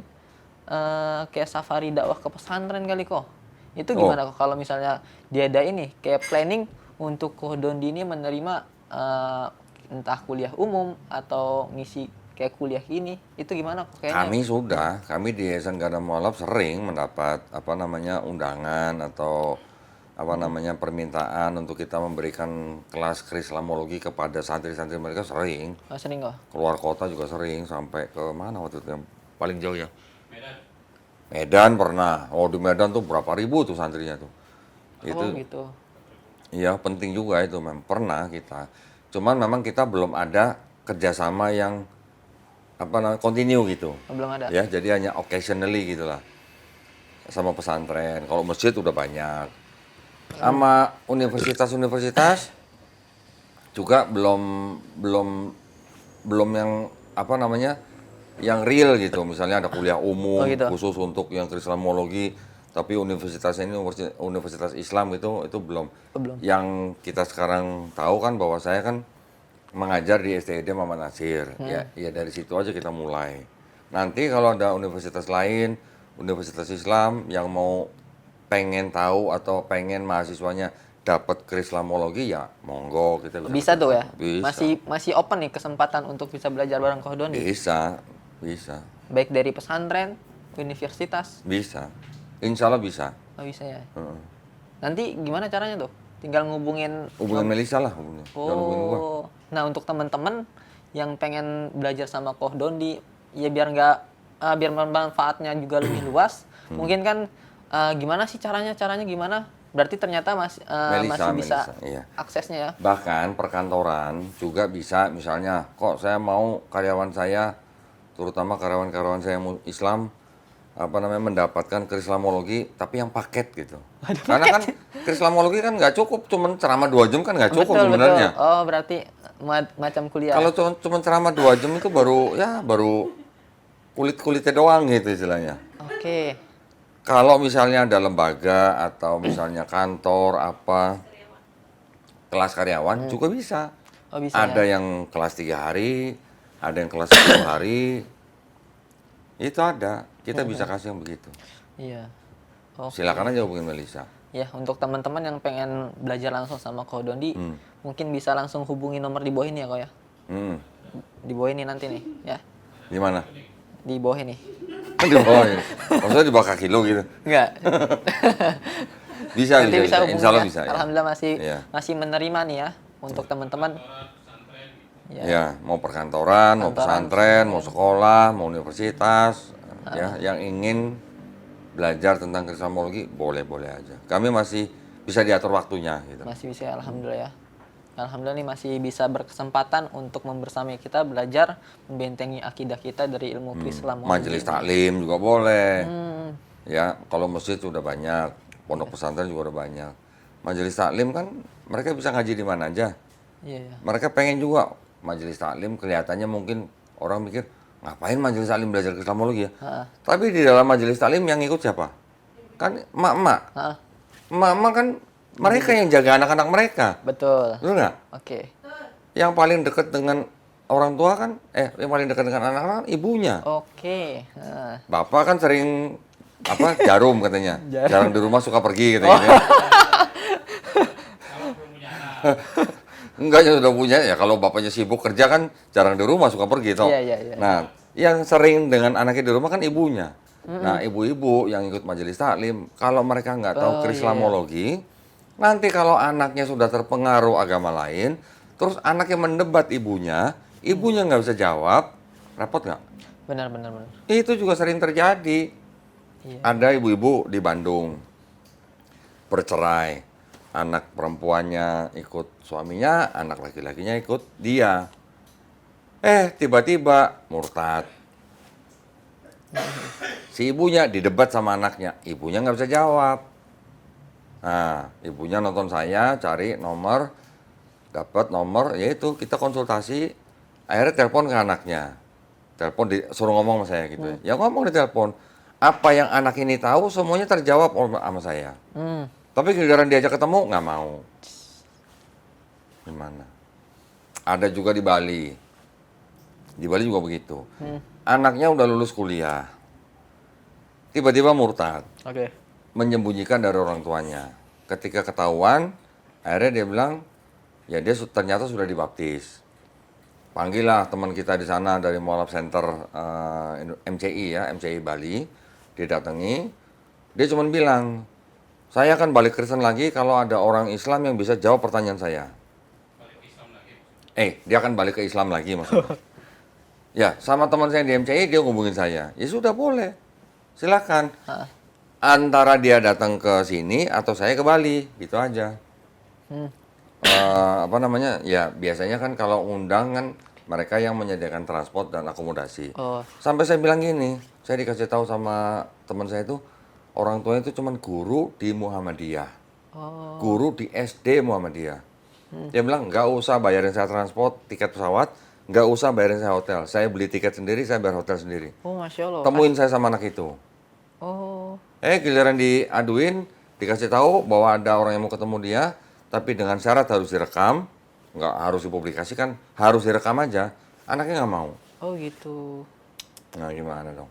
kayak safari dakwah ke pesantren kali kok. Itu gimana kok kalau misalnya diadain nih kayak planning untuk Kohdondi ini menerima entah kuliah umum atau ngisi kayak kuliah ini, itu gimana kok kayaknya? Kami di Yayasan Ganda Mualaf sering mendapat undangan atau permintaan untuk kita memberikan kelas Islamologi kepada santri-santri mereka sering. Oh, sering kok. Keluar kota juga sering, sampai ke mana waktu itu yang paling jauh ya? Medan pernah. Oh di Medan tuh berapa ribu tuh santrinya tuh. Oh gitu. Iya penting juga itu memang pernah kita. Cuman memang kita belum ada kerjasama yang continue gitu. Oh, belum ada. Ya jadi hanya occasionally gitulah sama pesantren. Kalau masjid udah banyak. Sama universitas-universitas juga belum yang yang real gitu. Misalnya ada kuliah umum gitu. khusus untuk yang Islamologi, tapi universitas ini universitas Islam itu belum. Belum. Yang kita sekarang tahu kan bahwa saya kan mengajar di STID Muhammad Nasir. Ya dari situ aja kita mulai. Nanti kalau ada universitas lain, universitas Islam yang mau pengen tahu atau pengen mahasiswanya dapat Islamologi ya monggo kita Bisa tuh ya? Bisa. Masih open nih kesempatan untuk bisa belajar bareng Kohdondi? Bisa. Baik dari pesantren, universitas? Bisa. Insya Allah bisa. Oh bisa ya? Nanti gimana caranya tuh? Tinggal Hubungin Melisa lah. Jangan hubungin gua. Nah untuk teman-teman yang pengen belajar sama Kohdondi, ya biar manfaatnya juga lebih luas, mungkin kan gimana sih caranya gimana? Berarti ternyata masih bisa iya. aksesnya ya? Bahkan perkantoran juga bisa, misalnya kok saya mau karyawan saya, terutama karyawan-karyawan saya yang Islam, mendapatkan Islamologi tapi yang paket gitu. Karena kan Islamologi kan nggak cukup, cuman ceramah 2 jam kan nggak cukup sebenarnya. Betul. Oh berarti macam kuliah. Kalau cuma ceramah 2 jam itu baru kulit-kulitnya doang gitu istilahnya. Oke. Kalau misalnya ada lembaga atau misalnya kantor kelas karyawan juga bisa. Oh, bisa ada ya? yang kelas 3 hari, ada yang kelas 10 hari. Itu ada. Kita bisa kasih yang begitu. Iya. Okay. Silakan aja hubungin Melisa. Ya, untuk teman-teman yang pengen belajar langsung sama Kohdondi, mungkin bisa langsung hubungi nomor di bawah ini ya, Ko ya. Di bawah ini nanti nih, ya. Di mana? Di bawah ini. Di bawah ini. Maksudnya di bawah kaki lo gitu. Enggak. bisa. hubungi Insya Allah ya. bisa. Alhamdulillah ya. masih menerima nih ya untuk teman-teman. Ya, mau perkantoran, mau pesantren, mau sekolah, mau universitas, ya, yang ingin belajar tentang Islamologi boleh-boleh aja. Kami masih bisa diatur waktunya gitu. Masih bisa, alhamdulillah ya. Alhamdulillah nih masih bisa berkesempatan untuk membersamai kita belajar membentengi akidah kita dari ilmu Islam. Majelis taklim juga boleh. Hmm, Ya, kalau masjid sudah banyak, pondok pesantren juga udah banyak. Majelis taklim kan mereka bisa ngaji di mana aja. iya ya. Mereka pengen juga majelis taklim, kelihatannya mungkin orang mikir ngapain majelis taklim belajar Islamologi ya. Heeh. Tapi di dalam majelis taklim yang ikut siapa? Kan emak-emak. Heeh, Emak-emak kan mereka yang jaga anak-anak mereka. betul. Betul nggak? Oke. Yang paling dekat dengan orang tua kan, yang paling dekat dengan anak-anak kan ibunya. Oke. Heeh. Bapak kan sering jarum katanya. Jarum. Jarang di rumah suka pergi katanya. Gitu. Enggak, ya sudah punya ya. Kalau bapaknya sibuk kerja kan jarang di rumah suka pergi toh. Iya, iya, iya. Nah, yang sering dengan anaknya di rumah kan ibunya. Nah, ibu-ibu yang ikut majelis taklim, kalau mereka nggak tahu Oh, Islamologi, nanti kalau anaknya sudah terpengaruh agama lain, terus anaknya mendebat ibunya nggak bisa jawab, repot nggak? Benar, benar, benar. Itu juga sering terjadi. Iya. Ada ibu-ibu di Bandung bercerai, anak perempuannya ikut suaminya, anak laki-lakinya ikut dia. Tiba-tiba murtad. Si ibunya didebat sama anaknya, ibunya nggak bisa jawab. Nah, ibunya nonton saya, cari nomor, dapat nomor, yaitu kita konsultasi, akhirnya telepon ke anaknya. Telepon suruh ngomong sama saya gitu. Ya ngomong di telepon. Apa yang anak ini tahu semuanya terjawab sama saya. Hmm. Tapi giliran diajak ketemu nggak mau. Gimana? Ada juga di Bali. Di Bali juga begitu. Anaknya udah lulus kuliah. Tiba-tiba murtad. Oke. Menyembunyikan dari orang tuanya. Ketika ketahuan, akhirnya dia bilang, ya dia ternyata sudah dibaptis. Panggillah teman kita di sana dari Mualaf Center MCI ya, MCI Bali. Dia datangi, dia cuma bilang, saya akan balik Kristen lagi kalau ada orang Islam yang bisa jawab pertanyaan saya. Dia akan balik ke Islam lagi maksudnya. Ya, sama teman saya di MCI dia hubungin saya. Ya sudah boleh, silakan. Heeh. Antara dia datang ke sini atau saya ke Bali, gitu aja. Hmm. Ya biasanya kan kalau undang kan mereka yang menyediakan transport dan akomodasi. Oh, Sampai saya bilang gini, saya dikasih tahu sama teman saya itu, orang tuanya itu cuma guru di Muhammadiyah. oh, Guru di SD Muhammadiyah. Dia bilang, nggak usah bayarin saya transport, tiket pesawat, nggak usah bayarin saya hotel. Saya beli tiket sendiri, saya bayar hotel sendiri. oh, masya Allah. Temuin saya sama anak itu. Oh, Giliran diaduin, dikasih tahu bahwa ada orang yang mau ketemu dia, tapi dengan syarat harus direkam, nggak harus dipublikasikan, harus direkam aja. Anaknya nggak mau. oh gitu. Nah gimana dong?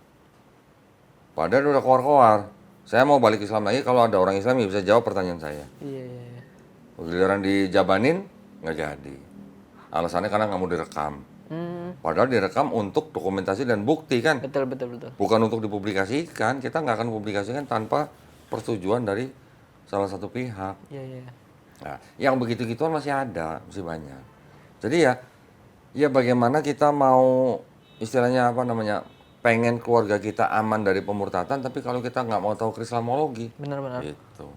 Padahal udah keluar-keluar. Saya mau balik Islam lagi kalau ada orang Islam yang bisa jawab pertanyaan saya. Iya, iya, iya. Giliran dijabanin, nggak jadi. Alasannya karena nggak mau direkam. Hmm, Padahal direkam untuk dokumentasi dan bukti kan. betul, betul, betul. Bukan untuk dipublikasikan. Kita nggak akan publikasikan tanpa persetujuan dari salah satu pihak. Iya, iya. Nah, yang begitu-gituan masih ada, masih banyak. Jadi ya bagaimana kita mau istilahnya pengen keluarga kita aman dari pemurtadan, tapi kalau kita nggak mau tahu Islamologi, Benar-benar. gitu.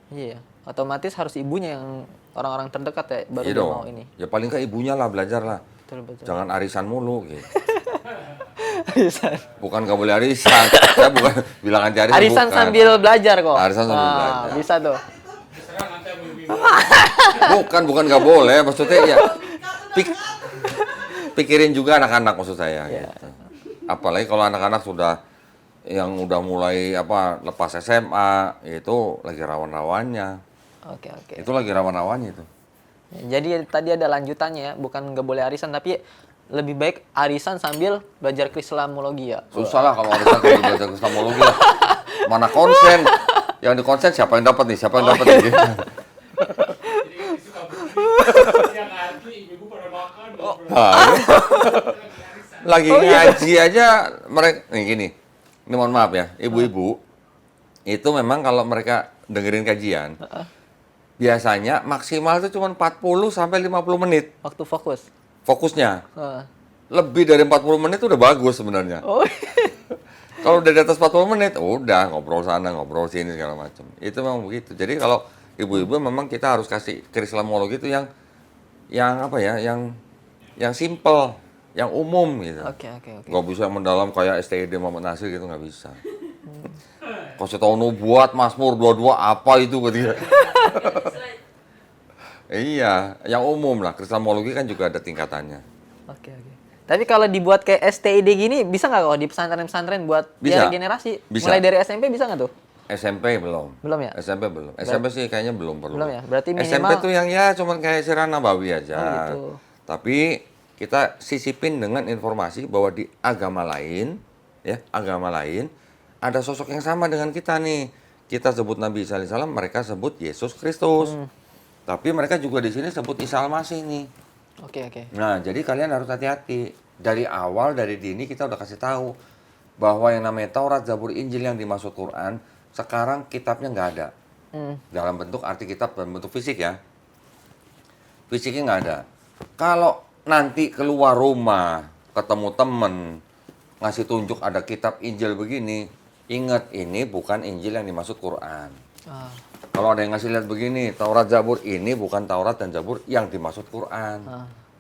Iya, otomatis harus ibunya yang orang-orang terdekat ya baru Iya dia dong. mau ini. Ya paling nggak ibunya lah belajar lah. Betul, betul. Jangan arisan mulu, gitu. Arisan. Bukan nggak boleh arisan. Saya bukan bilang anti arisan. Arisan bukan. sambil belajar kok. Arisan sambil Ah, belajar. bisa tuh. Bukan nggak boleh, maksudnya ya pikirin juga anak-anak maksud saya. Iya. Gitu. Apalagi kalau anak-anak yang udah mulai lepas SMA, itu lagi rawan-rawannya. Oke, oke. Itu lagi rawan-rawannya itu. Jadi tadi ada lanjutannya ya, bukan nggak boleh arisan tapi lebih baik arisan sambil belajar Islamologi ya. Susah lah kalau arisan kayak belajar Islamologi lah. Mana konsen? Yang di konsen siapa yang dapat nih? Siapa yang dapat nih? Nah, lagi ngaji aja mereka nih gini. Ini mohon maaf ya, ibu-ibu itu memang kalau mereka dengerin kajian biasanya maksimal itu cuma 40 sampai 50 menit Waktu fokus. fokusnya. Heeh. Lebih dari 40 menit udah bagus sebenarnya. Oh. Kalau udah di atas 40 menit, udah ngobrol sana, ngobrol sini segala macam. Itu memang begitu. Jadi kalau Ibu-ibu memang kita harus kasih Krislamologi itu yang apa ya, yang simple, yang umum gitu. Oke. Nggak bisa yang mendalam kayak STID Muhammad Nasir gitu, nggak bisa. Kasih tahu nubuat, Mazmur 22 apa itu gitu. Iya, yang umum lah. Krislamologi kan juga ada tingkatannya. Oke. Tapi kalau dibuat kayak STID gini, bisa nggak kok di pesantren-pesantren buat Bisa. biar generasi? Bisa. Mulai dari SMP bisa nggak tuh? SMP belum. Belum ya? SMP belum. SMP sih kayaknya belum perlu. Belum ya? Berarti SMP minimal- tuh yang ya cuman kayak Sirah Nabawi aja. Oh, gitu. Tapi kita sisipin dengan informasi bahwa di agama lain, ya, agama lain ada sosok yang sama dengan kita nih. Kita sebut Nabi Isa alaihissalam, mereka sebut Yesus Kristus. Tapi mereka juga di sini sebut Isa al-Masih nih. Oke. Nah, jadi kalian harus hati-hati. Dari awal, dari dini kita udah kasih tahu bahwa yang namanya Taurat, Zabur, Injil yang dimaksud Quran, sekarang kitabnya nggak ada. Dalam bentuk arti kitab dalam bentuk fisik ya. Fisiknya nggak ada. Kalau nanti keluar rumah, ketemu temen, ngasih tunjuk ada kitab Injil begini, ingat ini bukan Injil yang dimaksud Quran. Ah, Kalau ada yang ngasih lihat begini, Taurat, Zabur, ini bukan Taurat dan Zabur yang dimaksud Quran.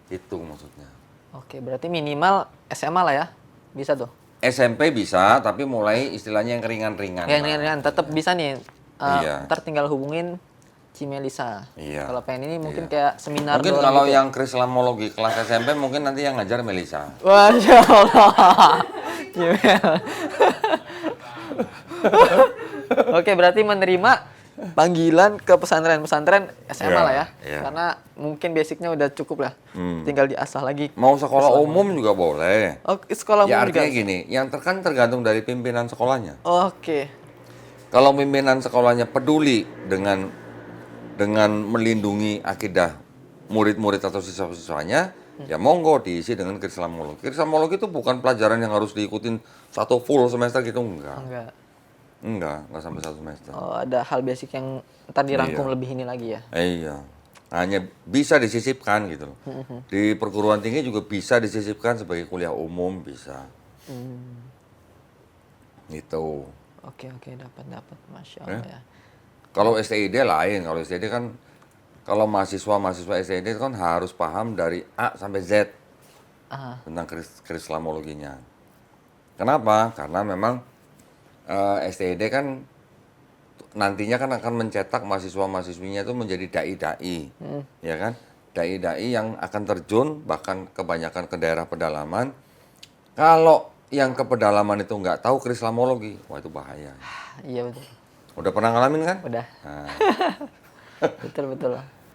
Itu maksudnya. Oke, berarti minimal SMA lah ya? Bisa tuh? SMP bisa, tapi mulai istilahnya yang ringan-ringan. Yang lah. ringan-ringan, tetap bisa nih. Iya. Ntar tinggal hubungin Cimelisa. Iya. Kalau pengen ini mungkin Iya. kayak seminar Mungkin dorong kalau gitu. yang Krislamologi kelas SMP mungkin nanti yang ngajar Melisa. Masya Allah. Cimel. Oke, berarti menerima panggilan ke pesantren-pesantren SMA Iya, lah ya. iya. Karena mungkin basicnya udah cukup lah. Tinggal diasah lagi. Mau sekolah umum juga boleh. Oh, sekolah Ya umum juga. artinya gini, yang tergantung dari pimpinan sekolahnya. Oke. Kalau pimpinan sekolahnya peduli dengan melindungi akidah murid-murid atau siswa-siswanya, ya monggo diisi dengan Krislamologi. Krislamologi itu bukan pelajaran yang harus diikutin satu full semester gitu, enggak. Enggak sampai satu semester. Oh, ada hal basic yang ntar dirangkum Iya. lebih ini lagi ya. Iya. Hanya bisa disisipkan gitu loh. Di perguruan tinggi juga bisa disisipkan sebagai kuliah umum, bisa. Gitu. Oke, dapat. Masya Allah ya. Kalau STID lain, kalau STID kan kalau mahasiswa STID itu kan harus paham dari A sampai Z Ah, tentang Krislamologinya. Kenapa? Karena memang STID kan nantinya kan akan mencetak mahasiswa-mahasiswinya itu menjadi dai-dai, ya kan? Dai-dai yang akan terjun bahkan kebanyakan ke daerah pedalaman. Kalau yang ke pedalaman itu nggak tahu Krislamologi, wah itu bahaya. iya betul. Udah pernah ngalamin kan? Udah. Nah, Betul. itu.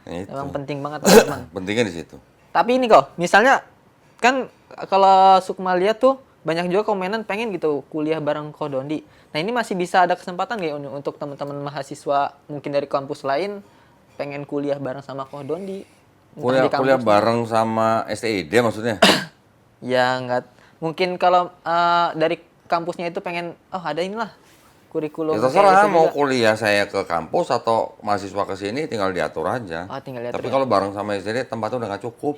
Emang penting banget teman-teman. Pentingnya di situ. Tapi ini kok, misalnya kan kalau Sukma lihat tuh banyak juga komenan pengen gitu kuliah bareng Ko Dondi. Nah ini masih bisa ada kesempatan nggak ya untuk teman-teman mahasiswa mungkin dari kampus lain pengen kuliah bareng sama Ko Dondi? Entah di Kuliah kampus- bareng sama STID maksudnya? Ya nggak, mungkin kalau dari kampusnya itu pengen, oh ada inilah kurikulum. Ya kayak terserah gitu mau juga. kuliah saya ke kampus atau mahasiswa ke sini tinggal diatur aja. Oh, tinggal diatur Tapi ya. kalau bareng sama STID tempatnya udah nggak cukup.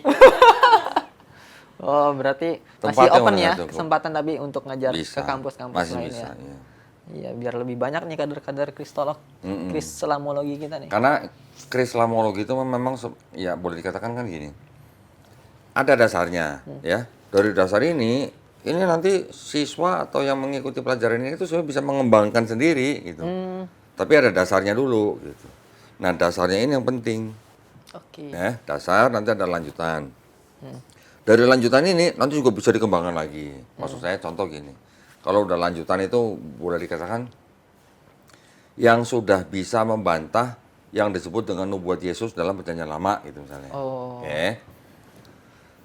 Oh berarti masih Tempatnya open udah ya nggak cukup. kesempatan tapi untuk ngajar Bisa. ke kampus-kampus Masih lain bisa, ya. iya. Iya biar lebih banyak nih kader-kader kristolog, krislamologi kita nih. Karena Krislamologi itu memang ya boleh dikatakan kan gini. Ada dasarnya ya. Dari dasar ini nanti siswa atau yang mengikuti pelajaran ini itu sebenarnya bisa mengembangkan sendiri gitu. Tapi ada dasarnya dulu gitu. Nah, dasarnya ini yang penting. Oke. Ya, dasar nanti ada lanjutan. Dari lanjutan ini nanti juga bisa dikembangkan lagi. Maksud saya contoh gini. Kalau udah lanjutan itu boleh dikatakan yang sudah bisa membantah yang disebut dengan nubuat Yesus dalam perjanjian lama gitu misalnya. Oh. Oke.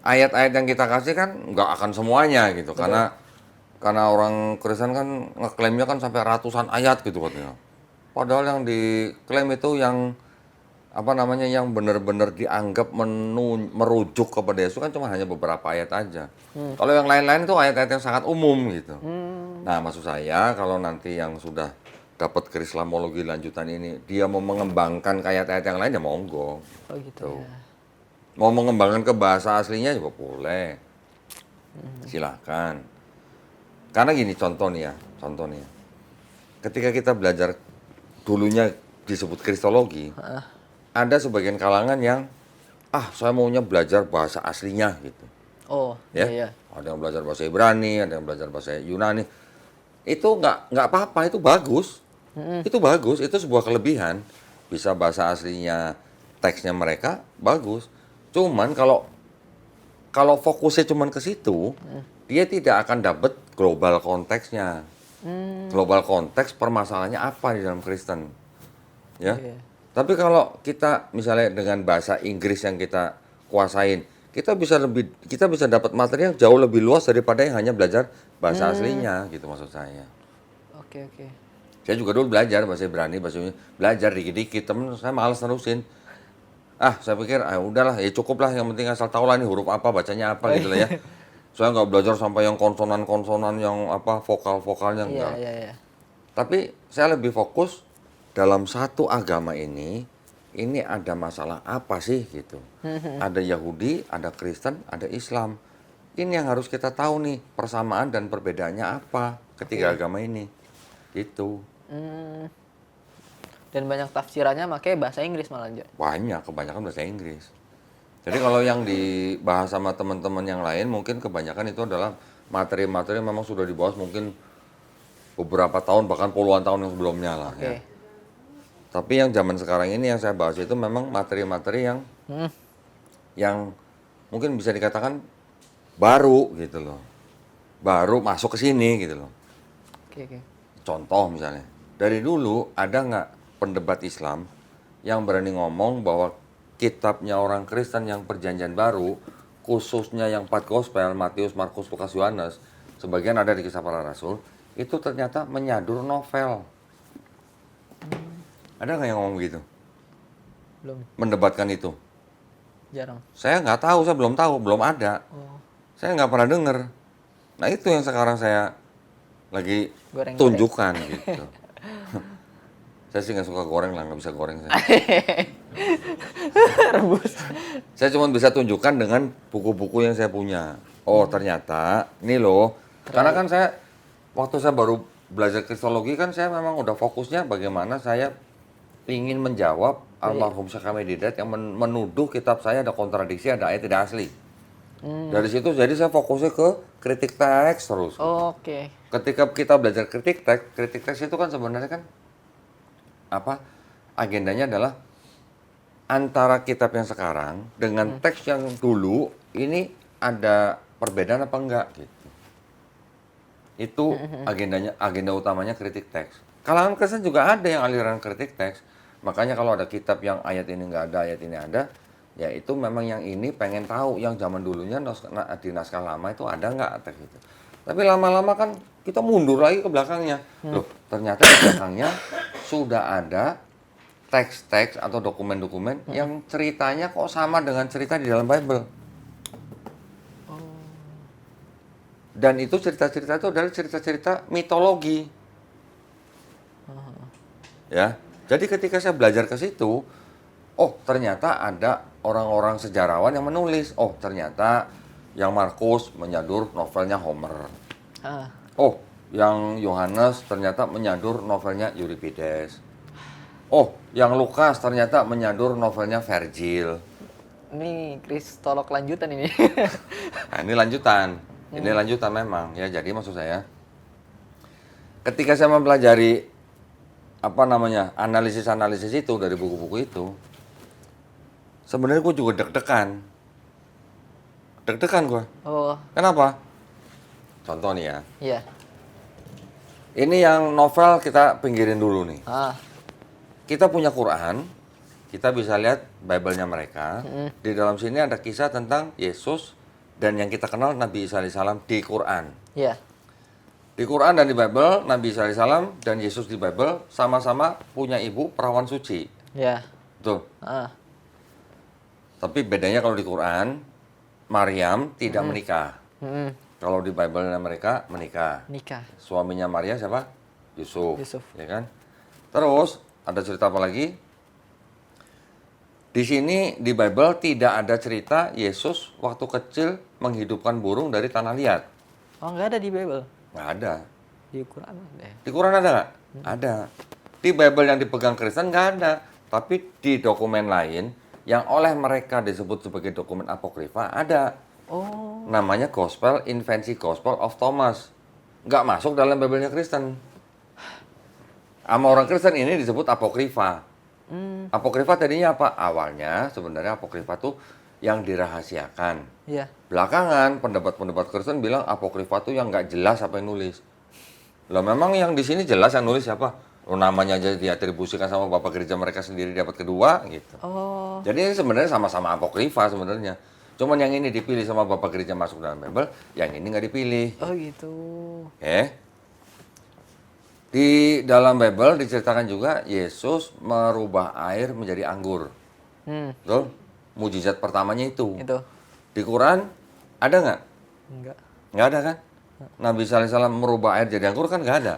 Ayat-ayat yang kita kasih kan nggak akan semuanya gitu. Karena orang Kristen kan ngeklaimnya kan sampai ratusan ayat gitu katanya. Padahal yang diklaim itu yang apa namanya yang benar-benar dianggap merujuk kepada Yesus kan cuma hanya beberapa ayat aja. Kalau yang lain-lain itu ayat-ayat yang sangat umum gitu. Nah, maksud saya kalau nanti yang sudah dapat Krislamologi lanjutan ini dia mau mengembangkan ke ayat-ayat yang lain ya monggo. Oh gitu Tuh. ya. Mau mengembangkan ke bahasa aslinya juga boleh. Silakan. Karena gini contoh nih ya. Ketika kita belajar dulunya disebut kristologi, ada sebagian kalangan yang saya maunya belajar bahasa aslinya gitu. Oh, Ya, iya. ada yang belajar bahasa Ibrani, ada yang belajar bahasa Yunani. Itu nggak apa-apa, itu bagus. Itu bagus, itu sebuah kelebihan. Bisa bahasa aslinya, teksnya mereka bagus. Cuman kalau fokusnya cuman ke situ, dia tidak akan dapat global konteksnya. Global konteks permasalahannya apa di dalam Kristen. Ya. Iya. Tapi kalau kita misalnya dengan bahasa Inggris yang kita kuasain, kita bisa dapat materi yang jauh lebih luas daripada yang hanya belajar bahasa aslinya gitu maksud saya. Oke, oke. Saya juga dulu belajar bahasa Ibrani, bahasa Yunani, belajar dikit-dikit, temen saya malas terusin. Saya pikir, udahlah, ya cukup lah, yang penting asal tahu lah ini huruf apa, bacanya apa gitu lah ya. Saya nggak belajar sampai yang konsonan-konsonan, yang apa, vokal-vokalnya, Iya, enggak. iya, iya. Tapi saya lebih fokus dalam satu agama ini ada masalah apa sih gitu. Ada Yahudi, ada Kristen, ada Islam. Ini yang harus kita tahu nih, persamaan dan perbedaannya apa ketiga agama ini. Gitu. Dan banyak tafsirannya pakai bahasa Inggris malah, Jo. Banyak, kebanyakan bahasa Inggris. Jadi kalau yang dibahas sama teman-teman yang lain, mungkin kebanyakan itu adalah materi-materi yang memang sudah dibahas mungkin beberapa tahun, bahkan puluhan tahun yang sebelumnya lah. Oke. Ya. Tapi yang zaman sekarang ini yang saya bahas itu memang materi-materi yang mungkin bisa dikatakan baru gitu loh. Baru masuk ke sini gitu loh. Oke, oke. Contoh misalnya, dari dulu ada nggak pendebat Islam yang berani ngomong bahwa kitabnya orang Kristen yang perjanjian baru, khususnya yang 4 gospel, Matius, Markus, Lukas, Yohanes, sebagian ada di Kisah Para Rasul, itu ternyata menyadur novel. Ada nggak yang ngomong gitu? Belum, Mendebatkan itu? jarang. Saya nggak tahu, saya belum tahu, belum ada. Saya nggak pernah dengar. Nah itu yang sekarang saya lagi Goreng-goreng. tunjukkan gitu. Saya sih nggak suka goreng lah, nggak bisa goreng saya. Rebus. Saya cuma bisa tunjukkan dengan buku-buku yang saya punya. Oh ternyata, ini loh. Karena kan saya, waktu saya baru belajar kristologi kan saya memang udah fokusnya bagaimana saya ingin menjawab almarhum Syekh Hamid Hidayat yang menuduh kitab saya ada kontradiksi, ada ayat tidak asli. Dari situ jadi saya fokusnya ke kritik teks terus. Oke. Ketika kita belajar kritik teks itu kan sebenarnya kan agendanya adalah antara kitab yang sekarang dengan teks yang dulu ini ada perbedaan apa enggak gitu. Itu agenda utamanya kritik teks. Kalangan Kristen juga ada yang aliran kritik teks. Makanya kalau ada kitab yang ayat ini enggak ada, ayat ini ada, ya itu memang yang ini pengen tahu yang zaman dulunya di naskah lama itu ada enggak teks itu. Tapi lama-lama kan kita mundur lagi ke belakangnya. Loh, ternyata di belakangnya sudah ada teks-teks atau dokumen-dokumen yang ceritanya kok sama dengan cerita di dalam Bible. Dan itu cerita-cerita itu adalah cerita-cerita mitologi. Ya. Jadi ketika saya belajar ke situ, ternyata ada orang-orang sejarawan yang menulis. Oh, ternyata yang Markus menyadur novelnya Homer. Oh, yang Yohanes ternyata menyadur novelnya Euripides. Oh, yang Lukas ternyata menyadur novelnya Virgil. Ini kristolog lanjutan ini. Nah, ini lanjutan. Ini lanjutan memang. Ya, jadi maksud saya, ketika saya mempelajari analisis-analisis itu dari buku-buku itu, sebenarnya gue juga deg-degan gue. Oh, Kenapa? Contoh nih ya. iya. Ini yang novel kita pinggirin dulu nih. Kita punya Quran, kita bisa lihat Bible-nya mereka. Di dalam sini ada kisah tentang Yesus dan yang kita kenal Nabi Isa alaihissalam di Quran. Iya. Di Quran dan di Bible, Nabi Isa alaihissalam dan Yesus di Bible sama-sama punya ibu perawan suci. Iya. Betul. Tapi bedanya kalau di Quran, Maryam tidak menikah. Kalau di Bible mereka menikah. Nikah. Suaminya Maria siapa? Yusuf. Yusuf. Ya kan? Terus ada cerita apa lagi? Di sini di Bible tidak ada cerita Yesus waktu kecil menghidupkan burung dari tanah liat. Oh, nggak ada di Bible. Nggak ada. Di Quran ada ya? Di Quran ada nggak? Ada. Di Bible yang dipegang Kristen nggak ada. Tapi di dokumen lain yang oleh mereka disebut sebagai dokumen apokrifa ada. Oh. Namanya Gospel, Invensi Gospel of Thomas. Nggak masuk dalam Bible-nya Kristen. Sama orang Kristen ini disebut apokrifa. Apokrifa tadinya apa? Awalnya sebenarnya apokrifa tuh yang dirahasiakan. Iya. Belakangan pendapat-pendapat Kristen bilang apokrifa tuh yang nggak jelas apa yang nulis. Lah memang yang di sini jelas yang nulis siapa? Oh, namanya aja diatribusikan sama bapak gereja mereka sendiri dapat kedua gitu. Oh. Jadi ini sebenarnya sama-sama apokrifa sebenarnya. Cuman yang ini dipilih sama bapak gereja masuk dalam Bible, yang ini nggak dipilih. Oh gitu. Di dalam Bible diceritakan juga Yesus merubah air menjadi anggur. Betul? Mujizat pertamanya itu. Itu. Di Quran ada nggak? Enggak. Nggak ada kan? Nabi Sallallahu Alaihi Wasallam merubah air jadi anggur kan nggak ada.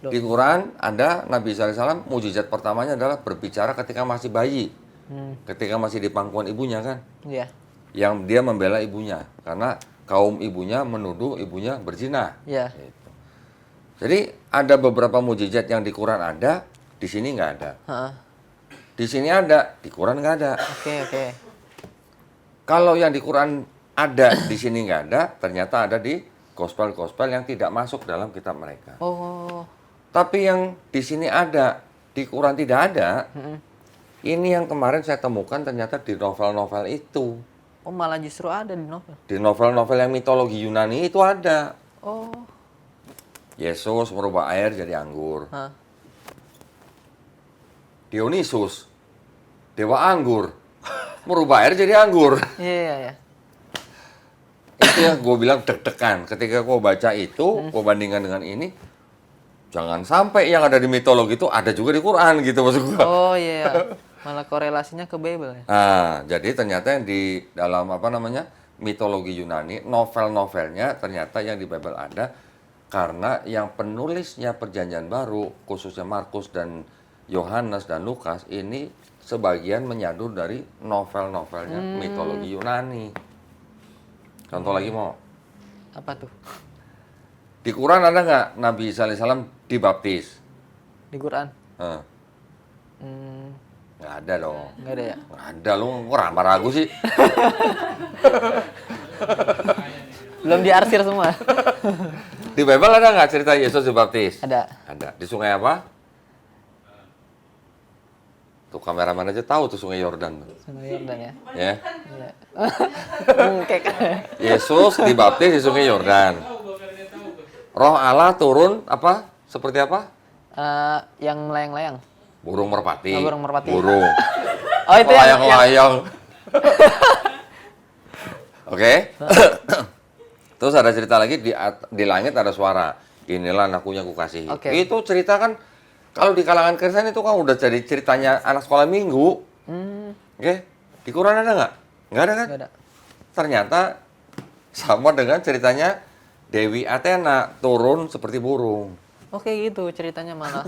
Loh. Di Quran ada Nabi Sallallahu Alaihi Wasallam mujizat pertamanya adalah berbicara ketika masih bayi. Ketika masih di pangkuan ibunya kan. Iya. Yang dia membela ibunya. Karena kaum ibunya menuduh ibunya berzina. Iya. Gitu. Jadi ada beberapa mujizat yang di Quran ada, di sini nggak ada. Heeh. Di sini ada, di Quran nggak ada. Oke. Kalau yang di Quran ada, di sini nggak ada, ternyata ada di gospel-gospel yang tidak masuk dalam kitab mereka. Oh. Tapi yang di sini ada, di Quran tidak ada. Ini yang kemarin saya temukan ternyata di novel-novel itu. Oh, malah justru ada di novel. Di novel-novel yang mitologi Yunani itu ada. Oh. Yesus merubah air jadi anggur. Hah. Dionysus, dewa anggur, merubah air jadi anggur. Iya. Itu yang gue bilang deg-degan. Ketika gue baca itu, gue bandingkan dengan ini, jangan sampai yang ada di mitologi itu ada juga di Quran gitu maksud gue. Oh iya. Malah korelasinya ke Bible ya. Nah, jadi ternyata yang di dalam mitologi Yunani, novel-novelnya ternyata yang di Bible ada. Karena yang penulisnya Perjanjian Baru, khususnya Markus dan Yohanes dan Lukas, ini sebagian menyadur dari novel-novelnya mitologi Yunani. Contoh lagi mau? Apa tuh? Di Quran ada nggak Nabi Isa alaihissalam dibaptis? Di Quran? Hah, Hmm, nggak ada dong. nggak ada ya? Nggak ada, lu kok ragu sih? Belum diarsir semua. Di Bible ada nggak cerita Yesus dibaptis? Ada. Ada. Di sungai apa? Tuh kameraman aja tahu tuh sungai Yordan. Sungai Yordan ya. Ya. Iya. Kayak Yesus dibaptis di sungai Yordan. Roh Allah turun apa? Seperti apa? yang melayang-layang. Burung merpati. Oh, burung merpati. Burung. Oh, itu yang Melayang-layang. Oke. Terus ada cerita lagi di langit ada suara. Inilah anakku yang kukasihi. Oke. Itu cerita kan kalau di kalangan Kristen itu kan udah jadi ceritanya anak sekolah minggu. Oke. Di Quran ada nggak? Nggak ada kan? Nggak ada. Ternyata sama dengan ceritanya Dewi Athena turun seperti burung. Oke gitu ceritanya malah.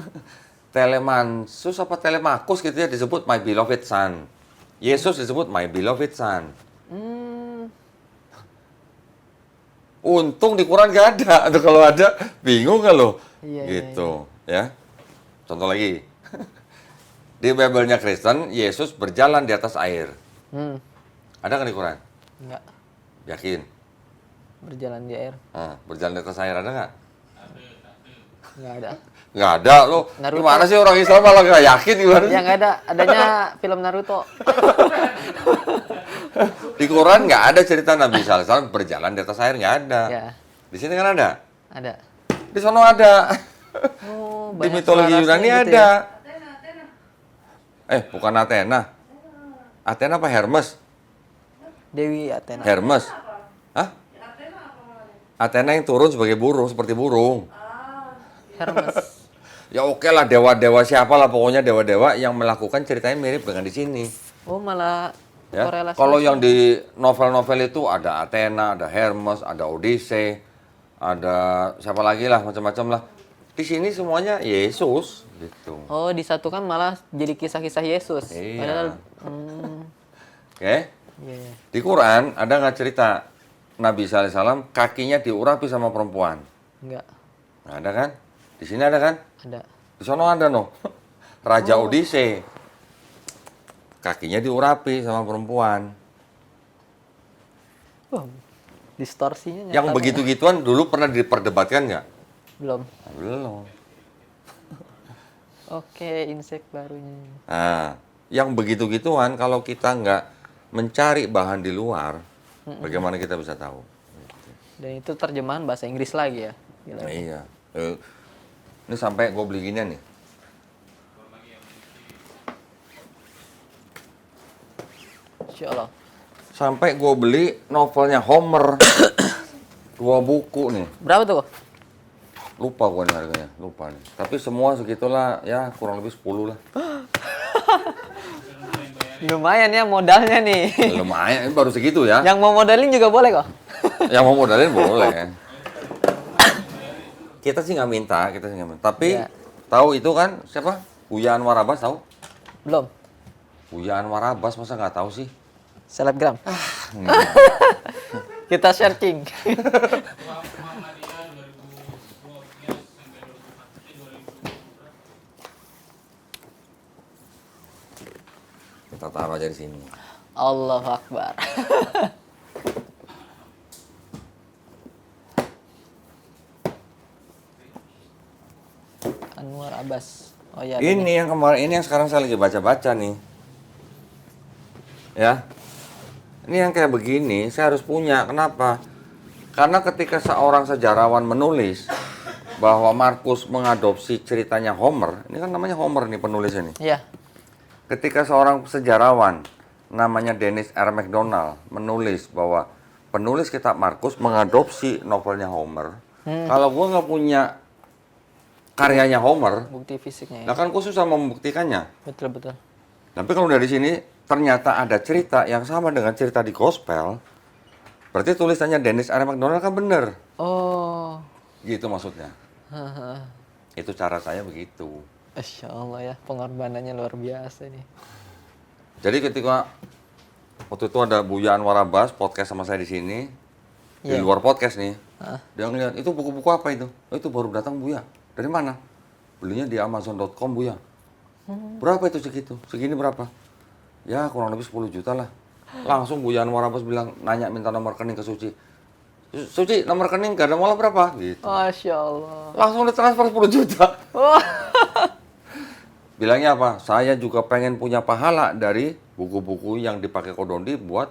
Telemansus apa Telemakus gitu ya disebut my beloved son. Yesus disebut my beloved son. Untung di Quran nggak ada. Atau kalau ada bingung kan lo? Iya, Gitu ya. Contoh lagi. Di Bible-nya Kristen, Yesus berjalan di atas air. Ada kan di Quran? Nggak. Yakin? Berjalan di air. Berjalan di atas air ada nggak? Nggak ada. Nggak ada lo. Naruto. Gimana sih orang Islam malah nggak yakin gimana? Ya nggak ada. Adanya film Naruto. Di Quran nggak ada cerita Nabi Sallallahu Alaihi Wasallam berjalan di atas air, nggak ada. Ya. Di sini kan ada. Ada. Di sono ada. Oh, Di banyak mitologi selarasnya Yunani gitu ada. ya. Bukan Athena. Athena apa Hermes? Dewi Athena. Hermes. Hah? Athena yang turun sebagai burung, seperti burung. Hermes. Ya oke lah, dewa-dewa siapa lah, pokoknya dewa-dewa yang melakukan ceritanya mirip dengan di sini. Oh malah Ya. korelasi. Kalau yang di novel-novel itu ada Athena, ada Hermes, ada Odyssey, ada siapa lagi lah, macam-macam lah. Di sini semuanya Yesus gitu. Oh disatukan malah jadi kisah-kisah Yesus. Iya. Padahal. Oke. Iya. Di Quran ada nggak cerita Nabi Sallallahu Alaihi Wasallam kakinya diurapi sama perempuan? Nggak. Nggak ada kan? Di sini ada kan? Ada. Di sono ada no. Raja Odise. Kakinya diurapi sama perempuan. Wah, distorsinya Yang nyata begitu-gituan dulu pernah diperdebatkan nggak? belum. Nah, belum. Oke, insek barunya. Nah, yang begitu-gituan kalau kita nggak mencari bahan di luar, bagaimana kita bisa tahu? Dan itu terjemahan bahasa Inggris lagi ya. Gila. Nah, iya. Ini sampai gue beli ginian nih. Insya Allah. Sampai gue beli novelnya Homer. 2 buku nih. Berapa tuh? Lupa gue nih harganya, lupa nih. Tapi semua segitulah, ya kurang lebih 10 lah. Lumayan ya modalnya nih. Lumayan, ini baru segitu ya. Yang mau modalin juga boleh kok. Yang mau modalin boleh. Kita sih nggak minta, Tapi Ya. tahu itu kan siapa? Buya Anwar Abbas tahu? Belum. Buya Anwar Abbas masa nggak tahu sih? Selebgram. Enggak. Kita searching. Kita taruh aja di sini. Allahu Akbar. Anwar Abbas. Oh ya. Ini yang kemarin, ini yang sekarang saya lagi baca-baca nih. Ya. Ini yang kayak begini, saya harus punya. Kenapa? Karena ketika seorang sejarawan menulis bahwa Markus mengadopsi ceritanya Homer, ini kan namanya Homer nih penulisnya nih. Iya. Ketika seorang sejarawan namanya Dennis R. MacDonald menulis bahwa penulis kitab Markus mengadopsi novelnya Homer, kalau gua nggak punya karyanya Homer, Bukti fisiknya ya. nah kan gua susah membuktikannya. Betul betul. Tapi kalau dari sini ternyata ada cerita yang sama dengan cerita di Gospel, berarti tulisannya Dennis R. MacDonald kan bener. Oh. Gitu maksudnya. Haha. Itu cara saya begitu. Masya Allah ya, pengorbanannya luar biasa nih. Jadi ketika waktu itu ada Buya Anwar Abbas podcast sama saya di sini, di Iya. luar podcast nih, Ah. dia ngeliat, itu buku-buku apa itu? Oh, itu baru datang Buya. Dari mana? Belinya di Amazon.com Buya. Berapa itu segitu? Segini berapa? Ya kurang lebih 10 juta lah. Langsung Buya Anwar Abbas bilang, nanya minta nomor rekening ke Suci. Suci, nomor rekening gak ada modal berapa? Gitu. Masya Allah. Langsung ditransfer 10 juta. Wah. Bilangnya apa? Saya juga pengen punya pahala dari buku-buku yang dipakai Kodondi buat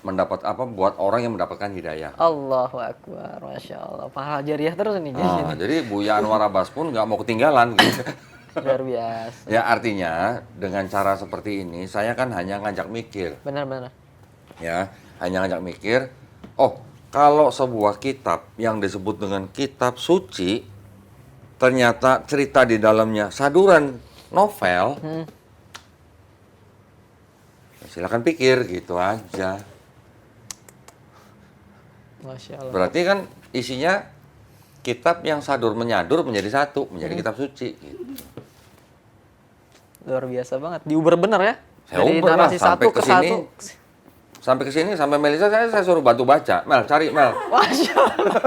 mendapat apa? Buat orang yang mendapatkan hidayah. Allahu Akbar. Masya Allah. Pahala jariah terus nih. Nah, jadi Buya Anwar Abbas pun nggak mau ketinggalan gitu. Luar biasa. Ya artinya dengan cara seperti ini saya kan hanya ngajak mikir. Benar-benar. Ya, hanya ngajak mikir. Oh, kalau sebuah kitab yang disebut dengan kitab suci ternyata cerita di dalamnya saduran novel, silakan pikir gitu aja. Masya Allah. Berarti kan isinya kitab yang sadur menyadur menjadi satu, menjadi kitab suci. Gitu. Luar biasa banget. Diuber bener ya. Saya Dari uber lah, narasi sampai satu ke ke sini. satu. Sampai ke sini, sampai Melisa saya suruh bantu baca. Mel, cari Mel. Masya Allah.